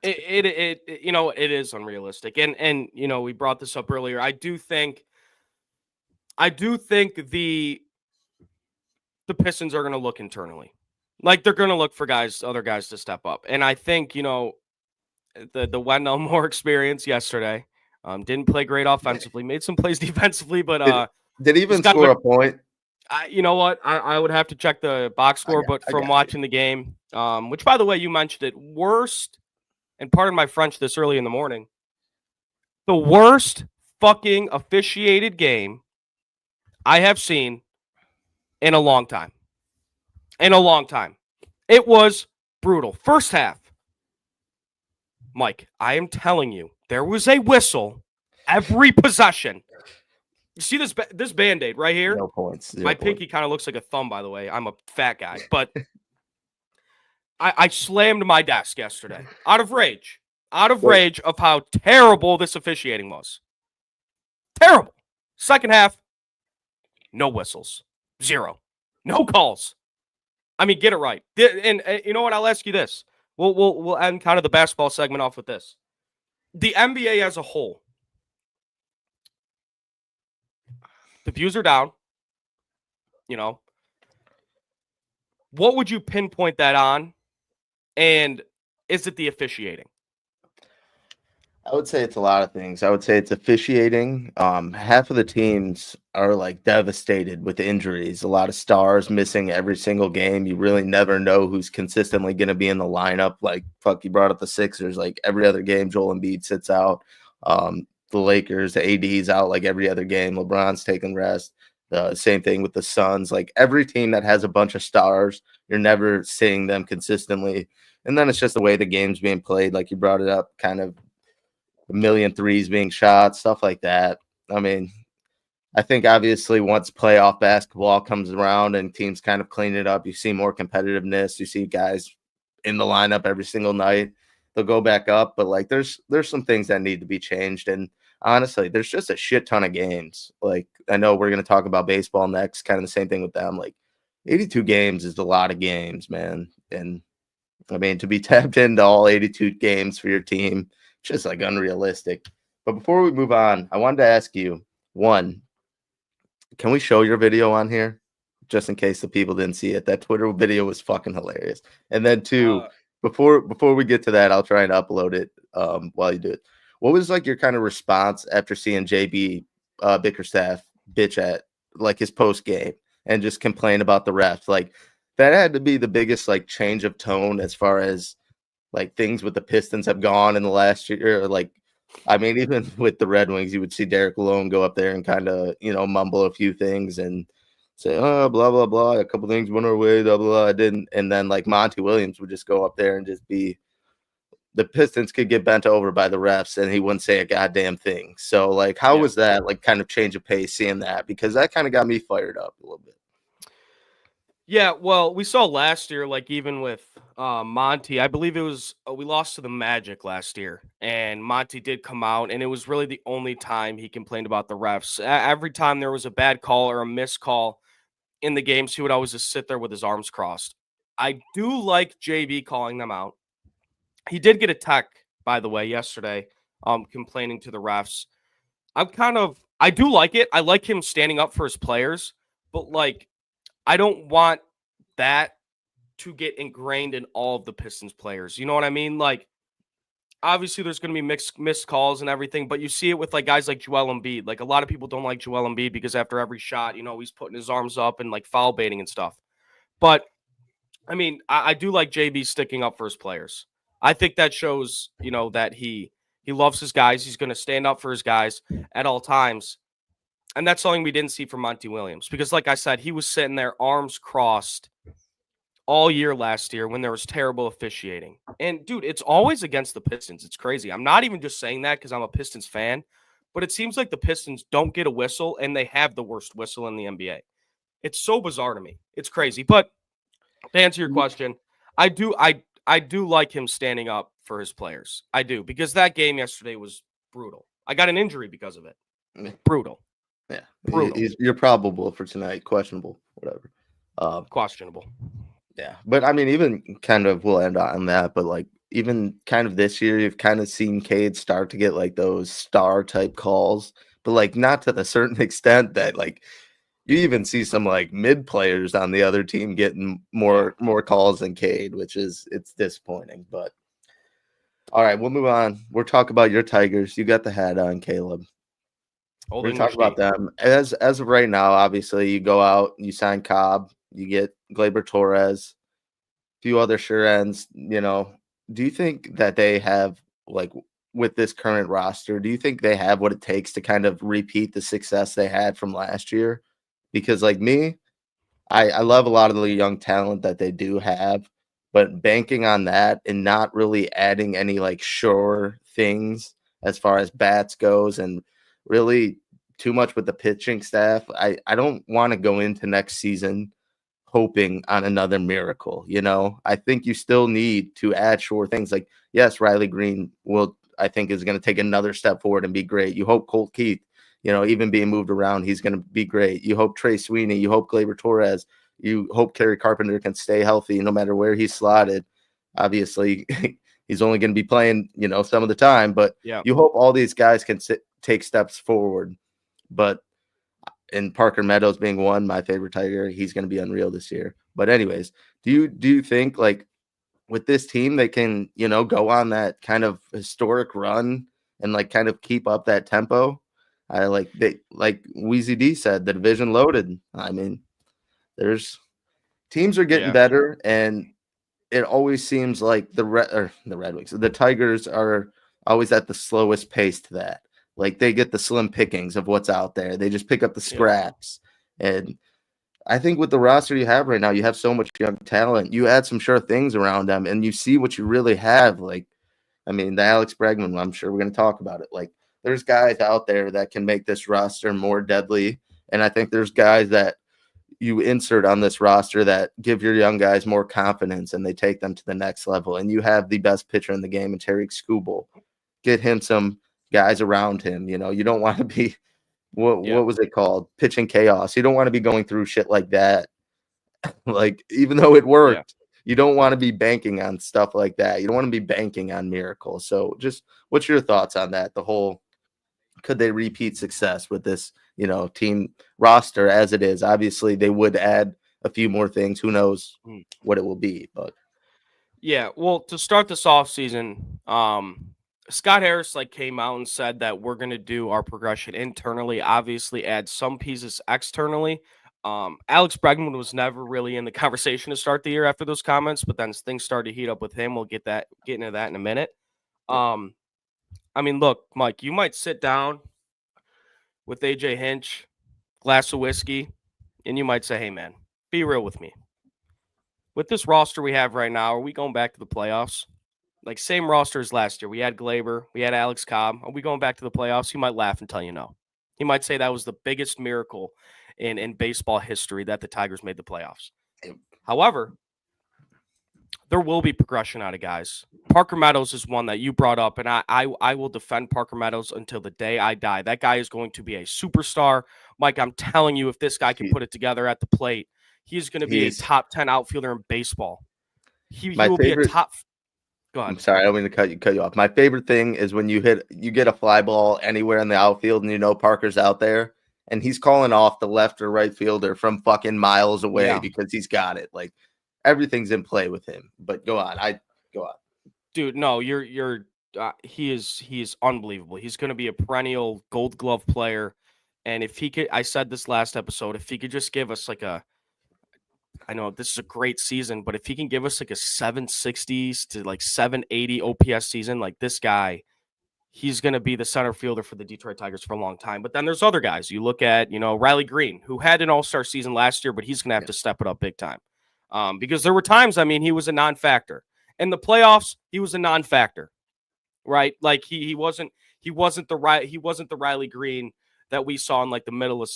It is unrealistic. And we brought this up earlier. I do think the Pistons are going to look internally. Like they're going to look for other guys to step up. And I think, the Wendell Moore experience yesterday, didn't play great offensively, made some plays defensively, but did he even score a point? You know what? I would have to check the box score, but from watching the game, which by the way, you mentioned it, worst, and pardon my French this early in the morning, the worst fucking officiated game I have seen in a long time. It was brutal. First half, Mike, I am telling you, there was a whistle every possession. You see this Band-Aid right here? No points. My pinky kind of looks like a thumb, by the way. I'm a fat guy, but I slammed my desk yesterday out of rage of how terrible this officiating was. Terrible. Second half, no whistles, 0, no calls. I mean, get it right. And you know what? I'll ask you this. We'll end kind of the basketball segment off with this. The NBA as a whole, the views are down. What would you pinpoint that on? And is it the officiating? I would say it's a lot of things. I would say it's officiating. Half of the teams are like devastated with injuries. A lot of stars missing every single game. You really never know who's consistently going to be in the lineup. Like, you brought up the Sixers. Like every other game, Joel Embiid sits out. The Lakers, the AD's out like every other game. LeBron's taking rest. Same thing with the Suns. Like every team that has a bunch of stars, you're never seeing them consistently. And then it's just the way the game's being played. Like you brought it up, kind of a million threes being shot, stuff like that. I mean, I think obviously once playoff basketball comes around and teams kind of clean it up, you see more competitiveness. You see guys in the lineup every single night. They'll go back up, but like there's some things that need to be changed. And honestly, there's just a shit ton of games. Like I know we're going to talk about baseball next, kind of the same thing with them. Like 82 games is a lot of games, man. And I mean, to be tapped into all 82 games for your team, just like unrealistic. But before we move on, I wanted to ask you, one, can we show your video on here? Just in case the people didn't see it. That Twitter video was fucking hilarious. And then two, before we get to that, I'll try and upload it while you do it. What was like your kind of response after seeing JB Bickerstaff bitch at like his post game and just complain about the refs? Like that had to be the biggest like change of tone as far as like things with the Pistons have gone in the last year. Like, I mean, even with the Red Wings, you would see Derek Malone go up there and kind of, mumble a few things and say, oh, blah, blah, blah. A couple things went our way, blah, blah, blah. I didn't. And then like Monty Williams would just go up there and just be, the Pistons could get bent over by the refs and he wouldn't say a goddamn thing. So like, how was that like kind of change of pace seeing that? Because that kind of got me fired up a little bit. Yeah, well, we saw last year, like even with Monty, I believe it was we lost to the Magic last year, and Monty did come out, and it was really the only time he complained about the refs. Every time there was a bad call or a missed call in the games, he would always just sit there with his arms crossed. I do like JB calling them out. He did get a tech, by the way, yesterday, complaining to the refs. I do like it. I like him standing up for his players, but like, I don't want that to get ingrained in all of the Pistons players. You know what I mean? Like, obviously, there's going to be missed calls and everything, but you see it with like guys like Joel Embiid. Like, a lot of people don't like Joel Embiid because after every shot, he's putting his arms up and like foul baiting and stuff. But I mean, I do like JB sticking up for his players. I think that shows, that he loves his guys. He's going to stand up for his guys at all times. And that's something we didn't see from Monty Williams because, like I said, he was sitting there arms crossed all year last year when there was terrible officiating. And, dude, it's always against the Pistons. It's crazy. I'm not even just saying that because I'm a Pistons fan, but it seems like the Pistons don't get a whistle and they have the worst whistle in the NBA. It's so bizarre to me. It's crazy. But to answer your question, I do like him standing up for his players. I do, because that game yesterday was brutal. I got an injury because of it. Brutal. Yeah, you're probable for tonight, questionable, whatever. Questionable. Yeah, but I mean, even kind of, we'll end on that, but like even kind of this year, you've kind of seen Cade start to get like those star type calls, but like not to the certain extent that like you even see some like mid players on the other team getting more calls than Cade, which it's disappointing. But all right, we'll move on. We'll talk about your Tigers. You got the hat on, Caleb. We're going to talk about them. As of right now, obviously, you go out, you sign Cobb, you get Gleyber Torres, a few other sure ends. Do you think that they have, like, with this current roster, do you think they have what it takes to kind of repeat the success they had from last year? Because, like me, I love a lot of the young talent that they do have, but banking on that and not really adding any, like, sure things as far as bats goes and really too much with the pitching staff. I don't want to go into next season hoping on another miracle. I think you still need to add sure things. Like, yes, Riley Green I think is going to take another step forward and be great. You hope Colt Keith, even being moved around, he's going to be great. You hope Trey Sweeney, you hope Gleyber Torres, you hope Kerry Carpenter can stay healthy no matter where he's slotted. Obviously, he's only going to be playing, some of the time, but you hope all these guys can take steps forward. But in Parker Meadows being one, my favorite Tiger, he's going to be unreal this year. But anyways, do you think like with this team they can, go on that kind of historic run and like kind of keep up that tempo? Like Weezy D said, the division loaded. I mean, there's teams are getting better, and it always seems like the Red Wings, the Tigers are always at the slowest pace to that. Like they get the slim pickings of what's out there. They just pick up the scraps. And I think with the roster you have right now, you have so much young talent. You add some sure things around them, and you see what you really have. Like, I mean, the Alex Bregman, I'm sure we're going to talk about it. Like, there's guys out there that can make this roster more deadly. And I think there's guys that you insert on this roster that give your young guys more confidence and they take them to the next level. And you have the best pitcher in the game in Tariq Skubal. Get him some guys around him. You know, you don't want to be what was it called? Pitching chaos. You don't want to be going through shit like that. Like, even though it worked, you don't want to be banking on stuff like that. You don't want to be banking on miracles. So just what's your thoughts on that? The whole, could they repeat success with this, team roster as it is? Obviously, they would add a few more things. Who knows what it will be, but yeah. Well, to start this off season, Scott Harris came out and said that we're going to do our progression internally, obviously add some pieces externally. Alex Bregman was never really in the conversation to start the year after those comments, but then things started to heat up with him. We'll get into that in a minute. I mean, look, Mike, you might sit down with AJ Hinch, glass of whiskey, and you might say, hey, man, be real with me. With this roster we have right now, are we going back to the playoffs? Like, same roster as last year. We had Glaber. We had Alex Cobb. Are we going back to the playoffs? He might laugh and tell you no. He might say that was the biggest miracle in baseball history that the Tigers made the playoffs. However, there will be progression out of guys. Parker Meadows is one that you brought up, and I will defend Parker Meadows until the day I die. That guy is going to be a superstar. Mike, I'm telling you, if this guy can put it together at the plate, he's going to be a top 10 outfielder in baseball. He will be a top. Go ahead. I'm sorry, I don't mean to cut you off. My favorite thing is when you get a fly ball anywhere in the outfield and Parker's out there and he's calling off the left or right fielder from fucking miles away because he's got it. Like, everything's in play with him. But go on. Dude, no, he is unbelievable. He's going to be a perennial Gold Glove player. And if he could, I said this last episode, if he could just give us I know this is a great season, but if he can give us a 760s to 780 OPS season, this guy, he's going to be the center fielder for the Detroit Tigers for a long time. But then there's other guys. You look at, Riley Green, who had an all-star season last year, but he's going to have to step it up big time. Because there were times, he was a non-factor. In the playoffs, he was a non-factor, right? Like he wasn't the Riley Green that we saw in the middle of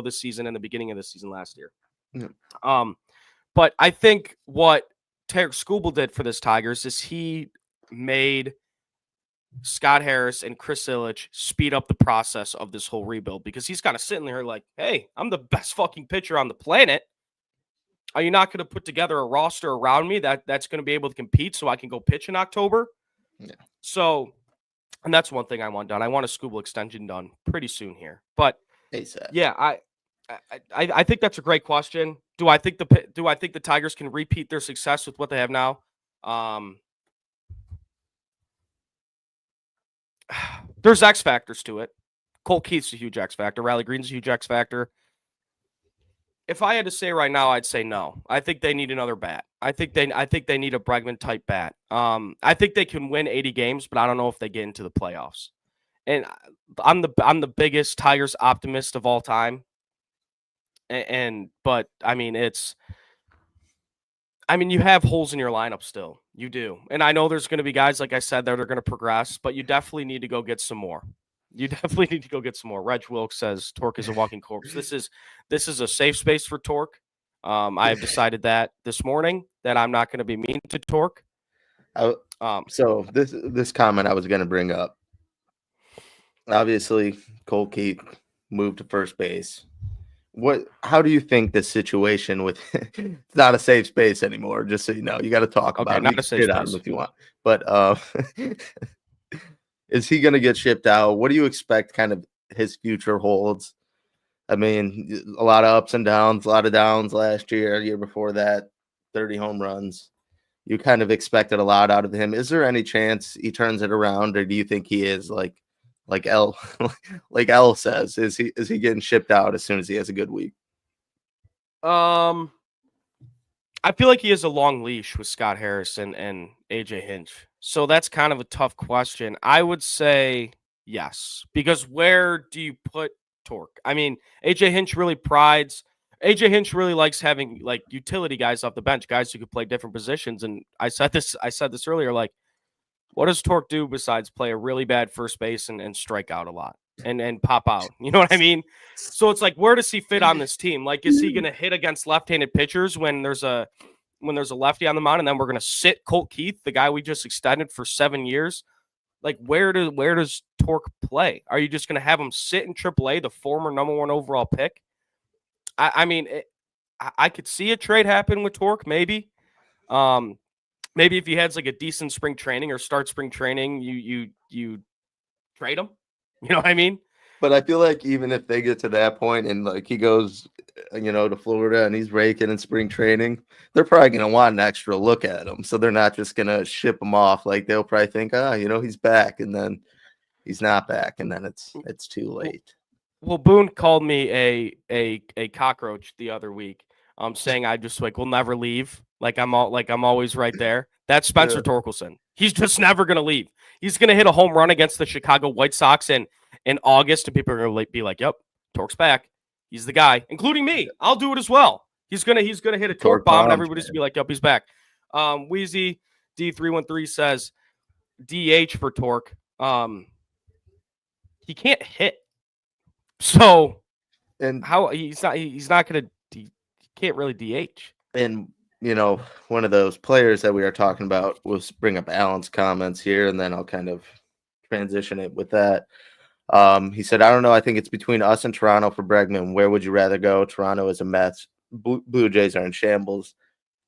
the season and the beginning of the season last year. Yeah. But I think what Tariq Skubal did for this Tigers is he made Scott Harris and Chris Ilitch speed up the process of this whole rebuild, because he's kind of sitting there like, hey, I'm the best fucking pitcher on the planet. Are you not going to put together a roster around me that's going to be able to compete so I can go pitch in October? Yeah. So, and that's one thing I want done. I want a Skubal extension done pretty soon here. But yeah, I think that's a great question. Do I think the Tigers can repeat their success with what they have now? There's X factors to it. Cole Keith's a huge X factor. Riley Green's a huge X factor. If I had to say right now, I'd say no. I think they need another bat. I think they need a Bregman type bat. I think they can win 80 games, but I don't know if they get into the playoffs. And I'm the biggest Tigers optimist of all time. But you have holes in your lineup still. You do. And I know there's going to be guys, like I said, that are going to progress, but you definitely need to go get some more. Reg Wilkes says Torque is a walking corpse. This is a safe space for Torque. I have decided that this morning that I'm not going to be mean to Torque. So this comment I was going to bring up. Obviously, Cole Keith moved to first base. How do you think this situation with it's not a safe space anymore, just so you know, you got to talk about it. Not a safe space if you want, but is he going to get shipped out? What do you expect kind of his future holds? I mean, a lot of ups and downs, a lot of downs last year before that, 30 home runs. You kind of expected a lot out of him. Is there any chance he turns it around, or do you think he is like L says, is he getting shipped out as soon as he has a good week? I feel like he has a long leash with Scott Harris and AJ Hinch. So that's kind of a tough question. I would say yes, because where do you put Torque. I mean, AJ Hinch really likes having like utility guys off the bench, guys who could play different positions. And I said this earlier, like, what does Torque do besides play a really bad first base and strike out a lot and pop out? You know what I mean? So it's like, where does he fit on this team? Like, is he going to hit against left-handed pitchers when there's a lefty on the mound, and then we're going to sit Colt Keith, the guy we just extended for 7 years? Like, where does Torque play? Are you just going to have him sit in AAA, the former #1 overall pick? I mean, I could see a trade happen with Torque, maybe. Maybe if he has like a decent spring training or start spring training, you trade him. You know what I mean? But I feel like even if they get to that point and like he goes, to Florida and he's raking in spring training, they're probably going to want an extra look at him. So they're not just going to ship him off. Like they'll probably think, he's back, and then he's not back, and then it's too late. Well, Boone called me a cockroach the other week, saying I just like will never leave. Like I'm always right there. That's Spencer Torkelson. He's just never gonna leave. He's gonna hit a home run against the Chicago White Sox in August, and people are gonna be like, "Yep, Torque's back. He's the guy," including me. I'll do it as well. He's gonna hit a Torque bomb, and everybody's gonna be like, "Yep, he's back." Wheezy D313 says DH for Torque. He can't hit. So, and how he's not gonna he can't really DH. And one of those players that we are talking about, we'll bring up Alan's comments here, and then I'll kind of transition it with that. He said, "I don't know. I think it's between us and Toronto for Bregman. Where would you rather go? Toronto is a mess. Blue Jays are in shambles.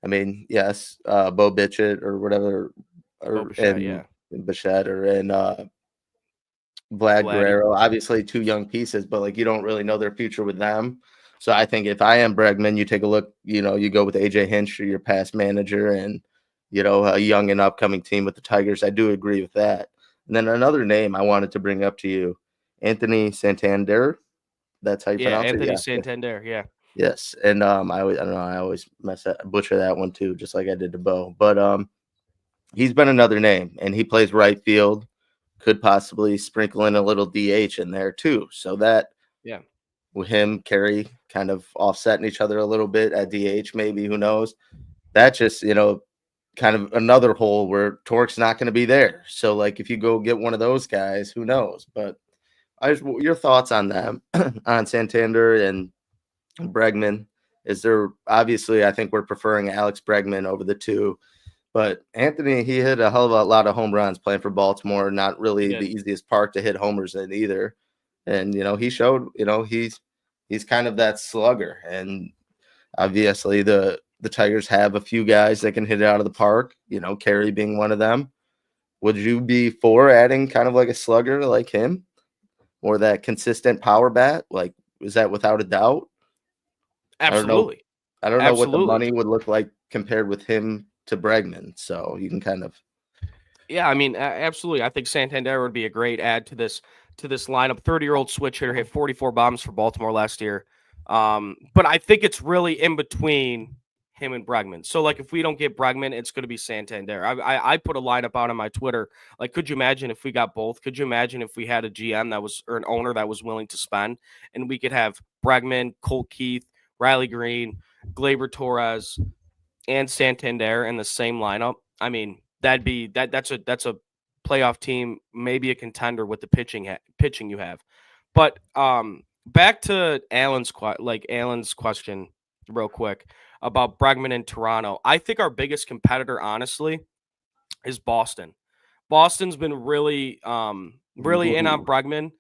I mean, yes, Bo Bichette or whatever, Bichette or Vlad Guerrero, obviously 2 young pieces, but like you don't really know their future with them. So I think if I am Bregman, you take a look, you go with AJ Hinch or your past manager and, a young and upcoming team with the Tigers. I do agree with that. And then another name I wanted to bring up to you, Anthony Santander. That's how you pronounce it? Anthony Santander, yeah. Yes. And I always butcher that one too, just like I did to Bo. But he's been another name, and he plays right field. Could possibly sprinkle in a little DH in there too. So that, with him, Kerry kind of offsetting each other a little bit at DH, maybe, who knows? That just, kind of another hole where Torque's not going to be there. So like if you go get one of those guys, who knows? But your thoughts on them, on Santander and Bregman? Is there, obviously, I think we're preferring Alex Bregman over the two. But Anthony, he hit a hell of a lot of home runs playing for Baltimore. Not really the easiest park to hit homers in either. And, he showed, he's kind of that slugger. And obviously the Tigers have a few guys that can hit it out of the park, Kerry being one of them. Would you be for adding kind of like a slugger like him or that consistent power bat? Like, is that without a doubt? Absolutely. I don't know what the money would look like compared with him to Bregman, so you can kind of. Yeah, I mean, absolutely. I think Santander would be a great add to this lineup. 30-year-old switch hitter, hit 44 bombs for Baltimore last year. But I think it's really in between him and Bregman. So, like, if we don't get Bregman, it's going to be Santander. I put a lineup out on my Twitter. Like, could you imagine if we got both? Could you imagine if we had a GM or an owner that was willing to spend, and we could have Bregman, Colt Keith, Riley Green, Gleyber Torres, and Santander in the same lineup? I mean, that's a playoff team, maybe a contender with the pitching you have. But back to Alan's question real quick about Bregman in Toronto. I think our biggest competitor, honestly, is Boston. Boston's been really in on Bregman.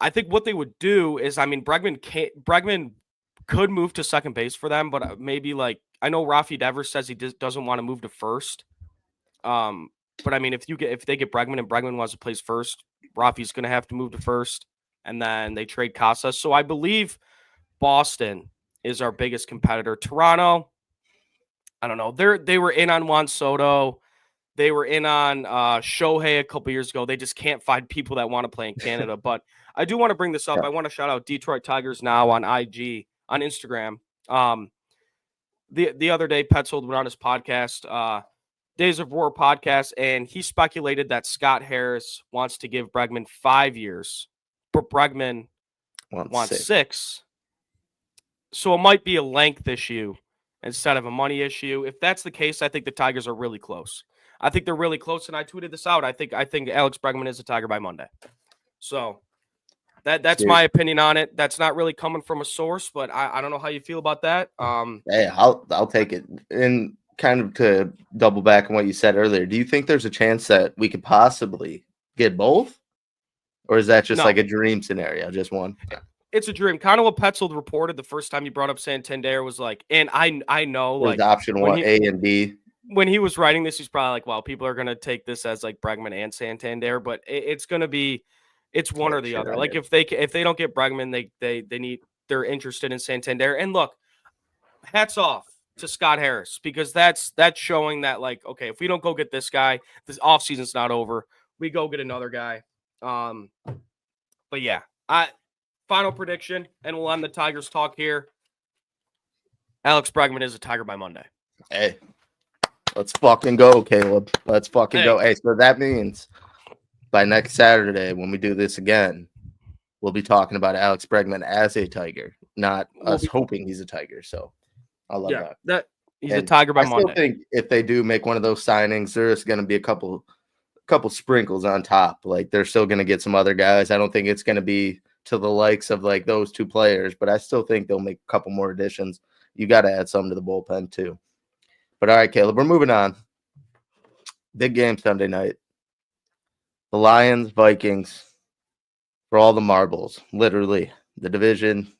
I think what they would do is, I mean, Bregman could move to second base for them, but maybe like, I know Rafi Devers says he doesn't want to move to first. But I mean, if they get Bregman and Bregman wants to play first, Rafi's going to have to move to first, and then they trade Casas. So I believe Boston is our biggest competitor. Toronto, I don't know. They were in on Juan Soto. They were in on Shohei a couple years ago. They just can't find people that want to play in Canada. But I do want to bring this up. I want to shout out Detroit Tigers Now on IG, on Instagram. The other day, Petzold went on his podcast, Days of War podcast, and he speculated that Scott Harris wants to give Bregman 5 years, but Bregman want 6. So it might be a length issue instead of a money issue. If that's the case, I think the Tigers are really close. I think they're really close, and I tweeted this out. I think Alex Bregman is a Tiger by Monday. So that's my opinion on it. That's not really coming from a source, but I don't know how you feel about that. Hey, I'll take it. And kind of to double back on what you said earlier, do you think there's a chance that we could possibly get both? Or is that just like a dream scenario, just one? It's a dream. Kind of what Petzold reported the first time he brought up Santander was like, and I know like option 1, A and B. When he was writing this, he's probably like, well, people are going to take this as like Bregman and Santander, but it's going to be, it's one or the other. Like if they don't get Bregman, they're interested in Santander. And look, hats off to Scott Harris, because that's showing that like, okay, if we don't go get this guy, this offseason's not over. We go get another guy. But yeah, final prediction, and we'll end the Tigers talk here. Alex Bregman is a Tiger by Monday. Hey, let's fucking go, Caleb. Let's fucking go. Hey, so that means by next Saturday when we do this again, we'll be talking about Alex Bregman as a Tiger, not us hoping he's a Tiger. So I love that. He's a Tiger by Monday. I still think if they do make one of those signings, there's going to be a couple sprinkles on top. Like they're still going to get some other guys. I don't think it's going to be to the likes of like those 2 players, but I still think they'll make a couple more additions. You got to add some to the bullpen too. But all right, Caleb, we're moving on. Big game Sunday night. The Lions, Vikings, for all the marbles, literally the division,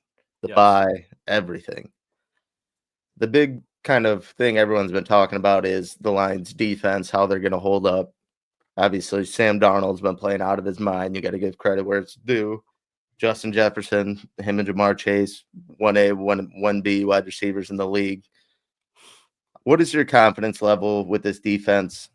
the bye, everything. The big kind of thing everyone's been talking about is the Lions defense, how they're going to hold up. Obviously, Sam Darnold's been playing out of his mind. You got to give credit where it's due. Justin Jefferson, him and Jamar Chase, 1A, 1B wide receivers in the league. What is your confidence level with this defense,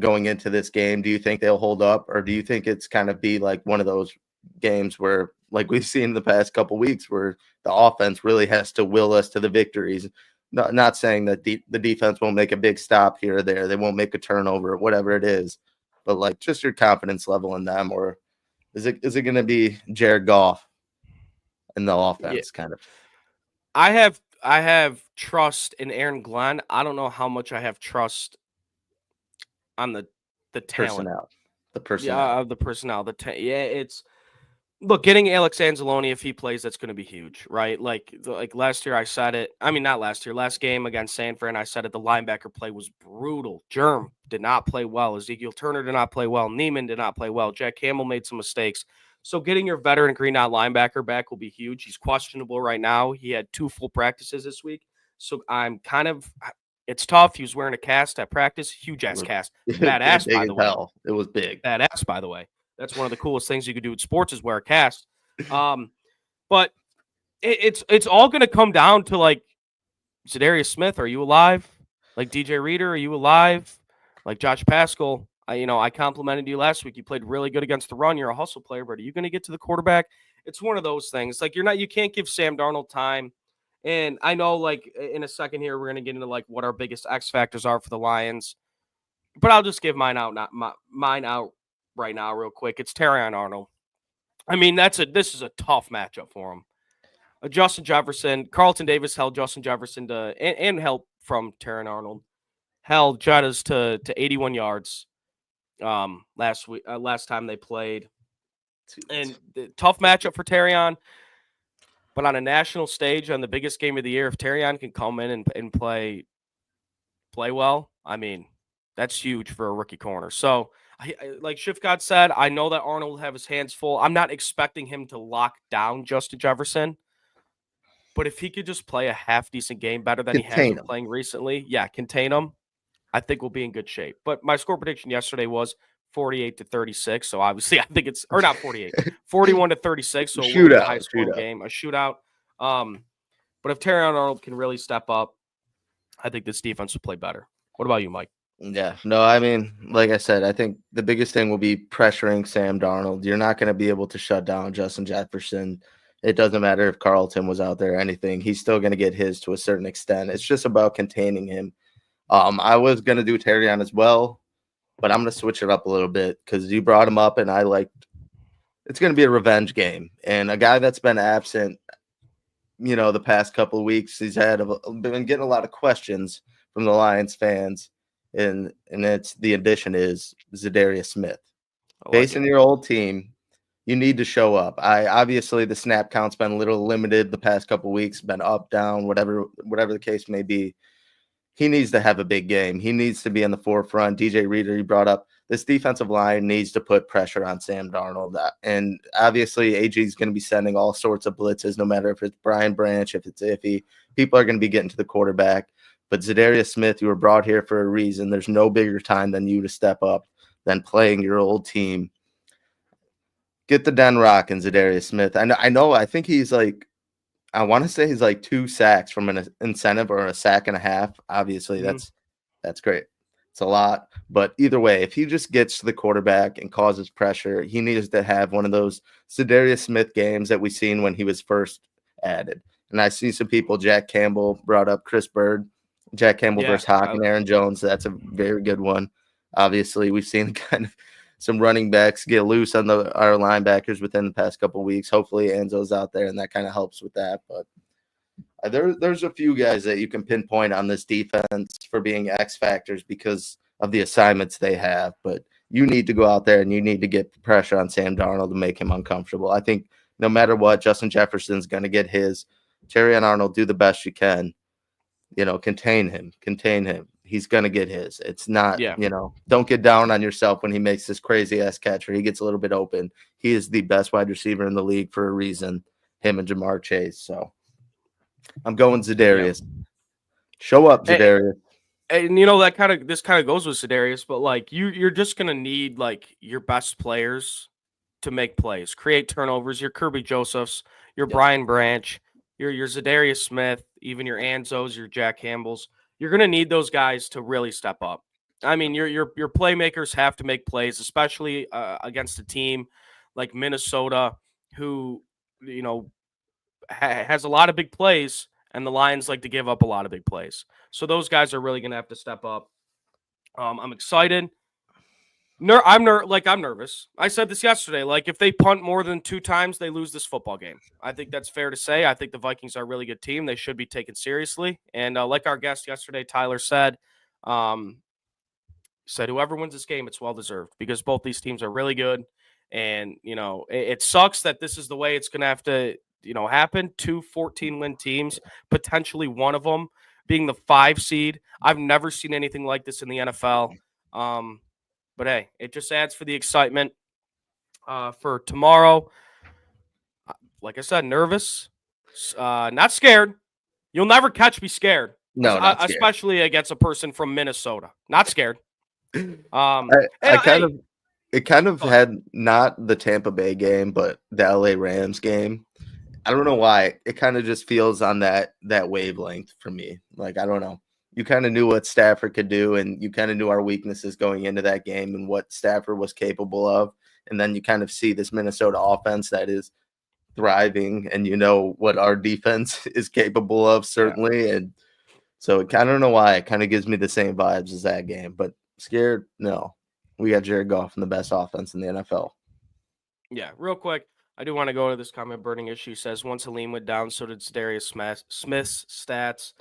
going into this game? Do you think they'll hold up, or do you think it's kind of be like one of those games where, like we've seen the past couple weeks, where the offense really has to will us to the victories? Not saying that the defense won't make a big stop here or there. They won't make a turnover, whatever it is. But, like, just your confidence level in them, or is it going to be Jared Goff in the offense kind of? I have trust in Aaron Glenn. I don't know how much I have trust on the talent. The personnel. The personnel. It's look, getting Alex Anzalone, if he plays, that's going to be huge, right? Like last year I said it. I mean, not last year. Last game against San Fran, I said it. The linebacker play was brutal. Germ did not play well. Ezekiel Turner did not play well. Neiman did not play well. Jack Campbell made some mistakes. So getting your veteran green out linebacker back will be huge. He's questionable right now. He had 2 full practices this week. So it's tough. He was wearing a cast at practice. Huge ass cast. Badass, by the way. It was big. Badass, by the way. That's one of the coolest things you could do in sports is wear a cast. But it's all going to come down to, like, Zadarius Smith, are you alive? Like, DJ Reader, are you alive? Like, Josh Paschal, I complimented you last week. You played really good against the run. You're a hustle player, but are you going to get to the quarterback? It's one of those things. Like, you can't give Sam Darnold time. And I know, like, in a second here, we're going to get into, like, what our biggest X factors are for the Lions. But I'll just give mine out right now real quick. It's Terrion Arnold. I mean, this is a tough matchup for him. Justin Jefferson, Carlton Davis held Justin Jefferson and help from Terrion Arnold. Held Jettas to 81 yards last time they played. And tough matchup for Terrion. But on a national stage, on the biggest game of the year, if Terrion can come in and play well, I mean, that's huge for a rookie corner. So, like Schiff God said, I know that Arnold will have his hands full. I'm not expecting him to lock down Justin Jefferson. But if he could just play a half-decent game better than he has been playing recently, contain him, I think we'll be in good shape. But my score prediction yesterday was 48-36. So obviously I think it's – or not 48. 41-36. So a high-scoring game, a shootout. But if Terrion Arnold can really step up, I think this defense will play better. What about you, Mike? Yeah, no, I mean, like I said, I think the biggest thing will be pressuring Sam Darnold. You're not going to be able to shut down Justin Jefferson. It doesn't matter if Carlton was out there or anything. He's still going to get his to a certain extent. It's just about containing him. I was going to do Terrion as well, but I'm going to switch it up a little bit because you brought him up, and I liked it's going to be a revenge game. And a guy that's been absent, the past couple of weeks, he's been getting a lot of questions from the Lions fans. And it's the addition is Zadarius Smith. Facing your old team, you need to show up. Obviously the snap count's been a little limited the past couple of weeks, been up, down, whatever the case may be. He needs to have a big game. He needs to be in the forefront. DJ Reader, he brought up, this defensive line needs to put pressure on Sam Darnold. And obviously AG is going to be sending all sorts of blitzes, no matter if it's Brian Branch, if it's Iffy. People are going to be getting to the quarterback. But Zadarius Smith, you were brought here for a reason. There's no bigger time than you to step up than playing your old team. Get the Den Rock and Zadarius Smith. I think he's like, I want to say he's like 2 sacks from an incentive or a sack and a half. Obviously, that's great. It's a lot. But either way, if he just gets to the quarterback and causes pressure, he needs to have one of those Zadarius Smith games that we seen when he was first added. And I see some people, Jack Campbell brought up Chris Bird, Jack Campbell versus Hawk and Aaron Jones. That's a very good one. Obviously, we've seen kind of some running backs get loose on our linebackers within the past couple of weeks. Hopefully Enzo's out there and that kind of helps with that. But there's a few guys that you can pinpoint on this defense for being X factors because of the assignments they have. But you need to go out there and you need to get pressure on Sam Darnold to make him uncomfortable. I think no matter what, Justin Jefferson's going to get his. Terry and Arnold, do the best you can. Contain him. He's going to get his. It's not, don't get down on yourself when he makes this crazy ass catch or he gets a little bit open. He is the best wide receiver in the league for a reason, him and Jamar Chase. So I'm going Zadarius. Show up, Zadarius. And this kind of goes with Zadarius, but like you're just going to need like your best players to make plays, create turnovers, your Kirby Josephs, your Brian Branch, your Zadarius Smith, even your Anzos, your Jack Campbells. You're going to need those guys to really step up. I mean, your playmakers have to make plays, especially against a team like Minnesota, who has a lot of big plays, and the Lions like to give up a lot of big plays. So those guys are really going to have to step up. I'm excited. I'm nervous. I said this yesterday. Like, if they punt more than 2 times, they lose this football game. I think that's fair to say. I think the Vikings are a really good team. They should be taken seriously. And like our guest yesterday, Tyler said whoever wins this game, it's well-deserved because both these teams are really good. And, it sucks that this is the way it's going to have to, happen. 2 14-win teams, potentially one of them being the 5 seed. I've never seen anything like this in the NFL. But hey, it just adds for the excitement for tomorrow. Like I said, nervous, not scared. You'll never catch me scared. No, not scared. Especially against a person from Minnesota. Not scared. It kind of had not the Tampa Bay game, but the LA Rams game. I don't know why. It kind of just feels on that wavelength for me. Like, I don't know. You kind of knew what Stafford could do, and you kind of knew our weaknesses going into that game and what Stafford was capable of. And then you kind of see this Minnesota offense that is thriving, and what our defense is capable of, certainly. Yeah. And so I don't know why. It kind of gives me the same vibes as that game. But scared? No. We got Jared Goff and the best offense in the NFL. Yeah, real quick. I do want to go to this comment. Burning Issue says, once Halim went down, so did Zadarius Smith's stats.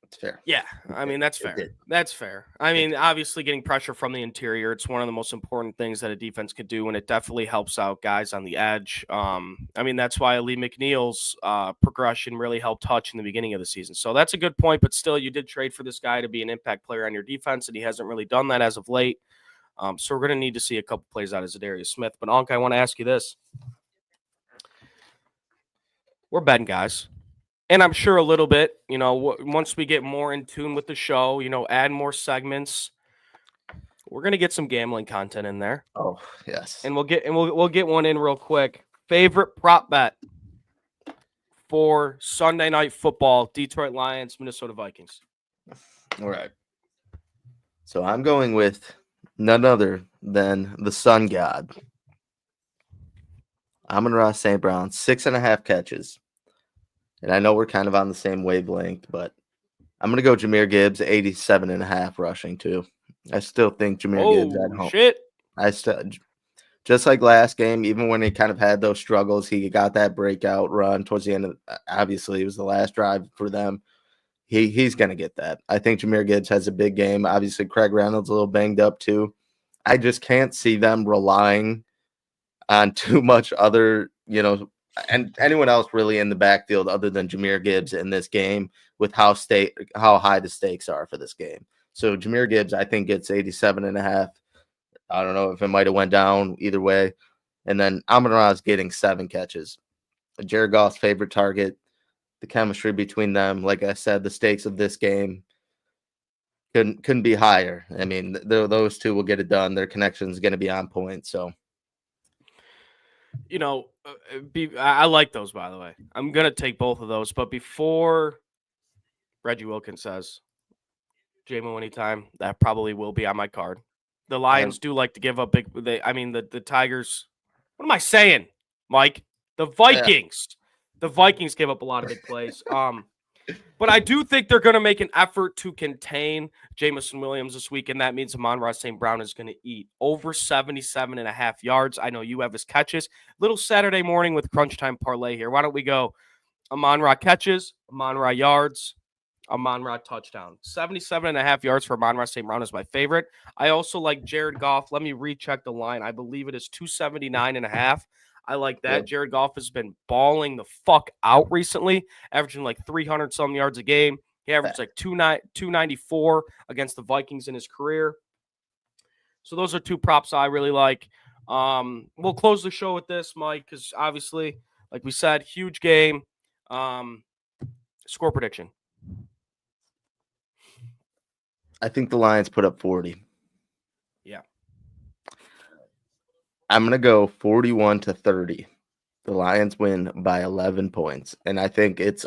That's fair. Yeah, I mean, that's fair. That's fair. I mean, obviously getting pressure from the interior, it's one of the most important things that a defense could do, and it definitely helps out guys on the edge. I mean, that's why Lee McNeil's progression really helped Hutch in the beginning of the season. So that's a good point, but still, you did trade for this guy to be an impact player on your defense, and he hasn't really done that as of late. So we're going to need to see a couple plays out of Zadarius Smith. But, Onk, I want to ask you this. We're betting guys. And I'm sure a little bit, once we get more in tune with the show, add more segments, we're going to get some gambling content in there. Oh, yes. And we'll get one in real quick. Favorite prop bet for Sunday Night Football, Detroit Lions, Minnesota Vikings. All right. So I'm going with none other than the Sun God. Amon-Ra St. Brown, 6.5 catches. And I know we're kind of on the same wavelength, but I'm going to go Jahmyr Gibbs, 87.5 rushing too. I still think Jahmyr Gibbs at home. Shit. just like last game, even when he kind of had those struggles, he got that breakout run towards the end of, obviously it was the last drive for them. He's going to get that. I think Jahmyr Gibbs has a big game. Obviously, Craig Reynolds a little banged up too. I just can't see them relying on too much other, and anyone else really in the backfield other than Jahmyr Gibbs in this game with how high the stakes are for this game. So Jahmyr Gibbs, I think, gets 87.5. I don't know if it might have went down either way. And then Amon-Ra's getting 7 catches. Jared Goff's favorite target. The chemistry between them, like I said, the stakes of this game couldn't be higher. I mean, those two will get it done. Their connection is going to be on point. So, I like those, by the way. I'm going to take both of those. But before Reggie Wilkins says, JMO anytime, that probably will be on my card. The Lions do like to give up big. The Tigers. What am I saying, Mike? The Vikings. Yeah. The Vikings gave up a lot of big plays. But I do think they're going to make an effort to contain Jameson Williams this week, and that means Amon-Ra St. Brown is going to eat over 77.5 yards. I know you have his catches. Little Saturday morning with crunch time parlay here. Why don't we go Amon-Ra catches, Amon-Ra yards, Amon-Ra touchdown. 77.5 yards for Amon-Ra St. Brown is my favorite. I also like Jared Goff. Let me recheck the line. I believe it is 279.5. I like that. Yep. Jared Goff has been balling the fuck out recently, averaging like 300-some yards a game. He averaged like 294 against the Vikings in his career. So those are two props I really like. We'll close the show with this, Mike, because obviously, like we said, huge game. Score prediction. I think the Lions put up 40. Yeah. I'm going to go 41-30. The Lions win by 11 points. And I think it's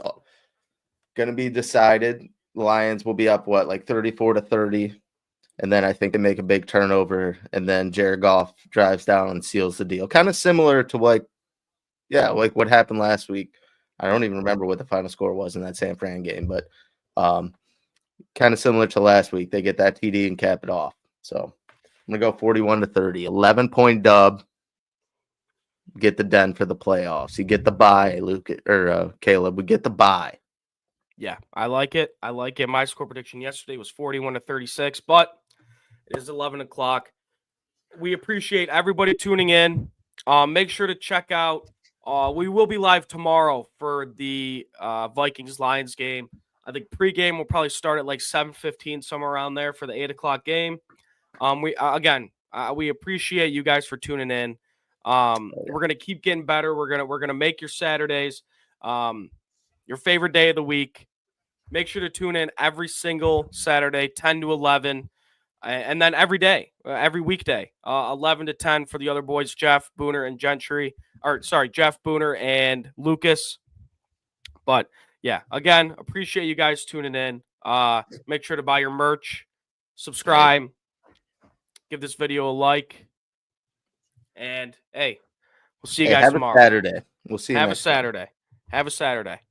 going to be decided. The Lions will be up, like 34-30. And then I think they make a big turnover. And then Jared Goff drives down and seals the deal. Kind of similar to like what happened last week. I don't even remember what the final score was in that San Fran game. But kind of similar to last week. They get that TD and cap it off. So I'm going to go 41-30. 11-point dub. Get the den for the playoffs. You get the bye, Luke or Caleb. We get the bye. Yeah, I like it. My score prediction yesterday was 41-36, but it is 11 o'clock. We appreciate everybody tuning in. Make sure to check out. We will be live tomorrow for the Vikings-Lions game. I think pregame will probably start at like 7:15, somewhere around there for the 8 o'clock game. We appreciate you guys for tuning in. We're gonna keep getting better. We're gonna make your Saturdays your favorite day of the week. Make sure to tune in every single Saturday, 10 to 11, and then every day, every weekday, 11 to 10 for the other boys, Jeff, Booner, and Jeff, Booner, and Lucas. But yeah, again, appreciate you guys tuning in. Make sure to buy your merch, subscribe. Give this video a like. And, hey, we'll see you guys tomorrow. Have a Saturday. We'll see you next time. Have a Saturday.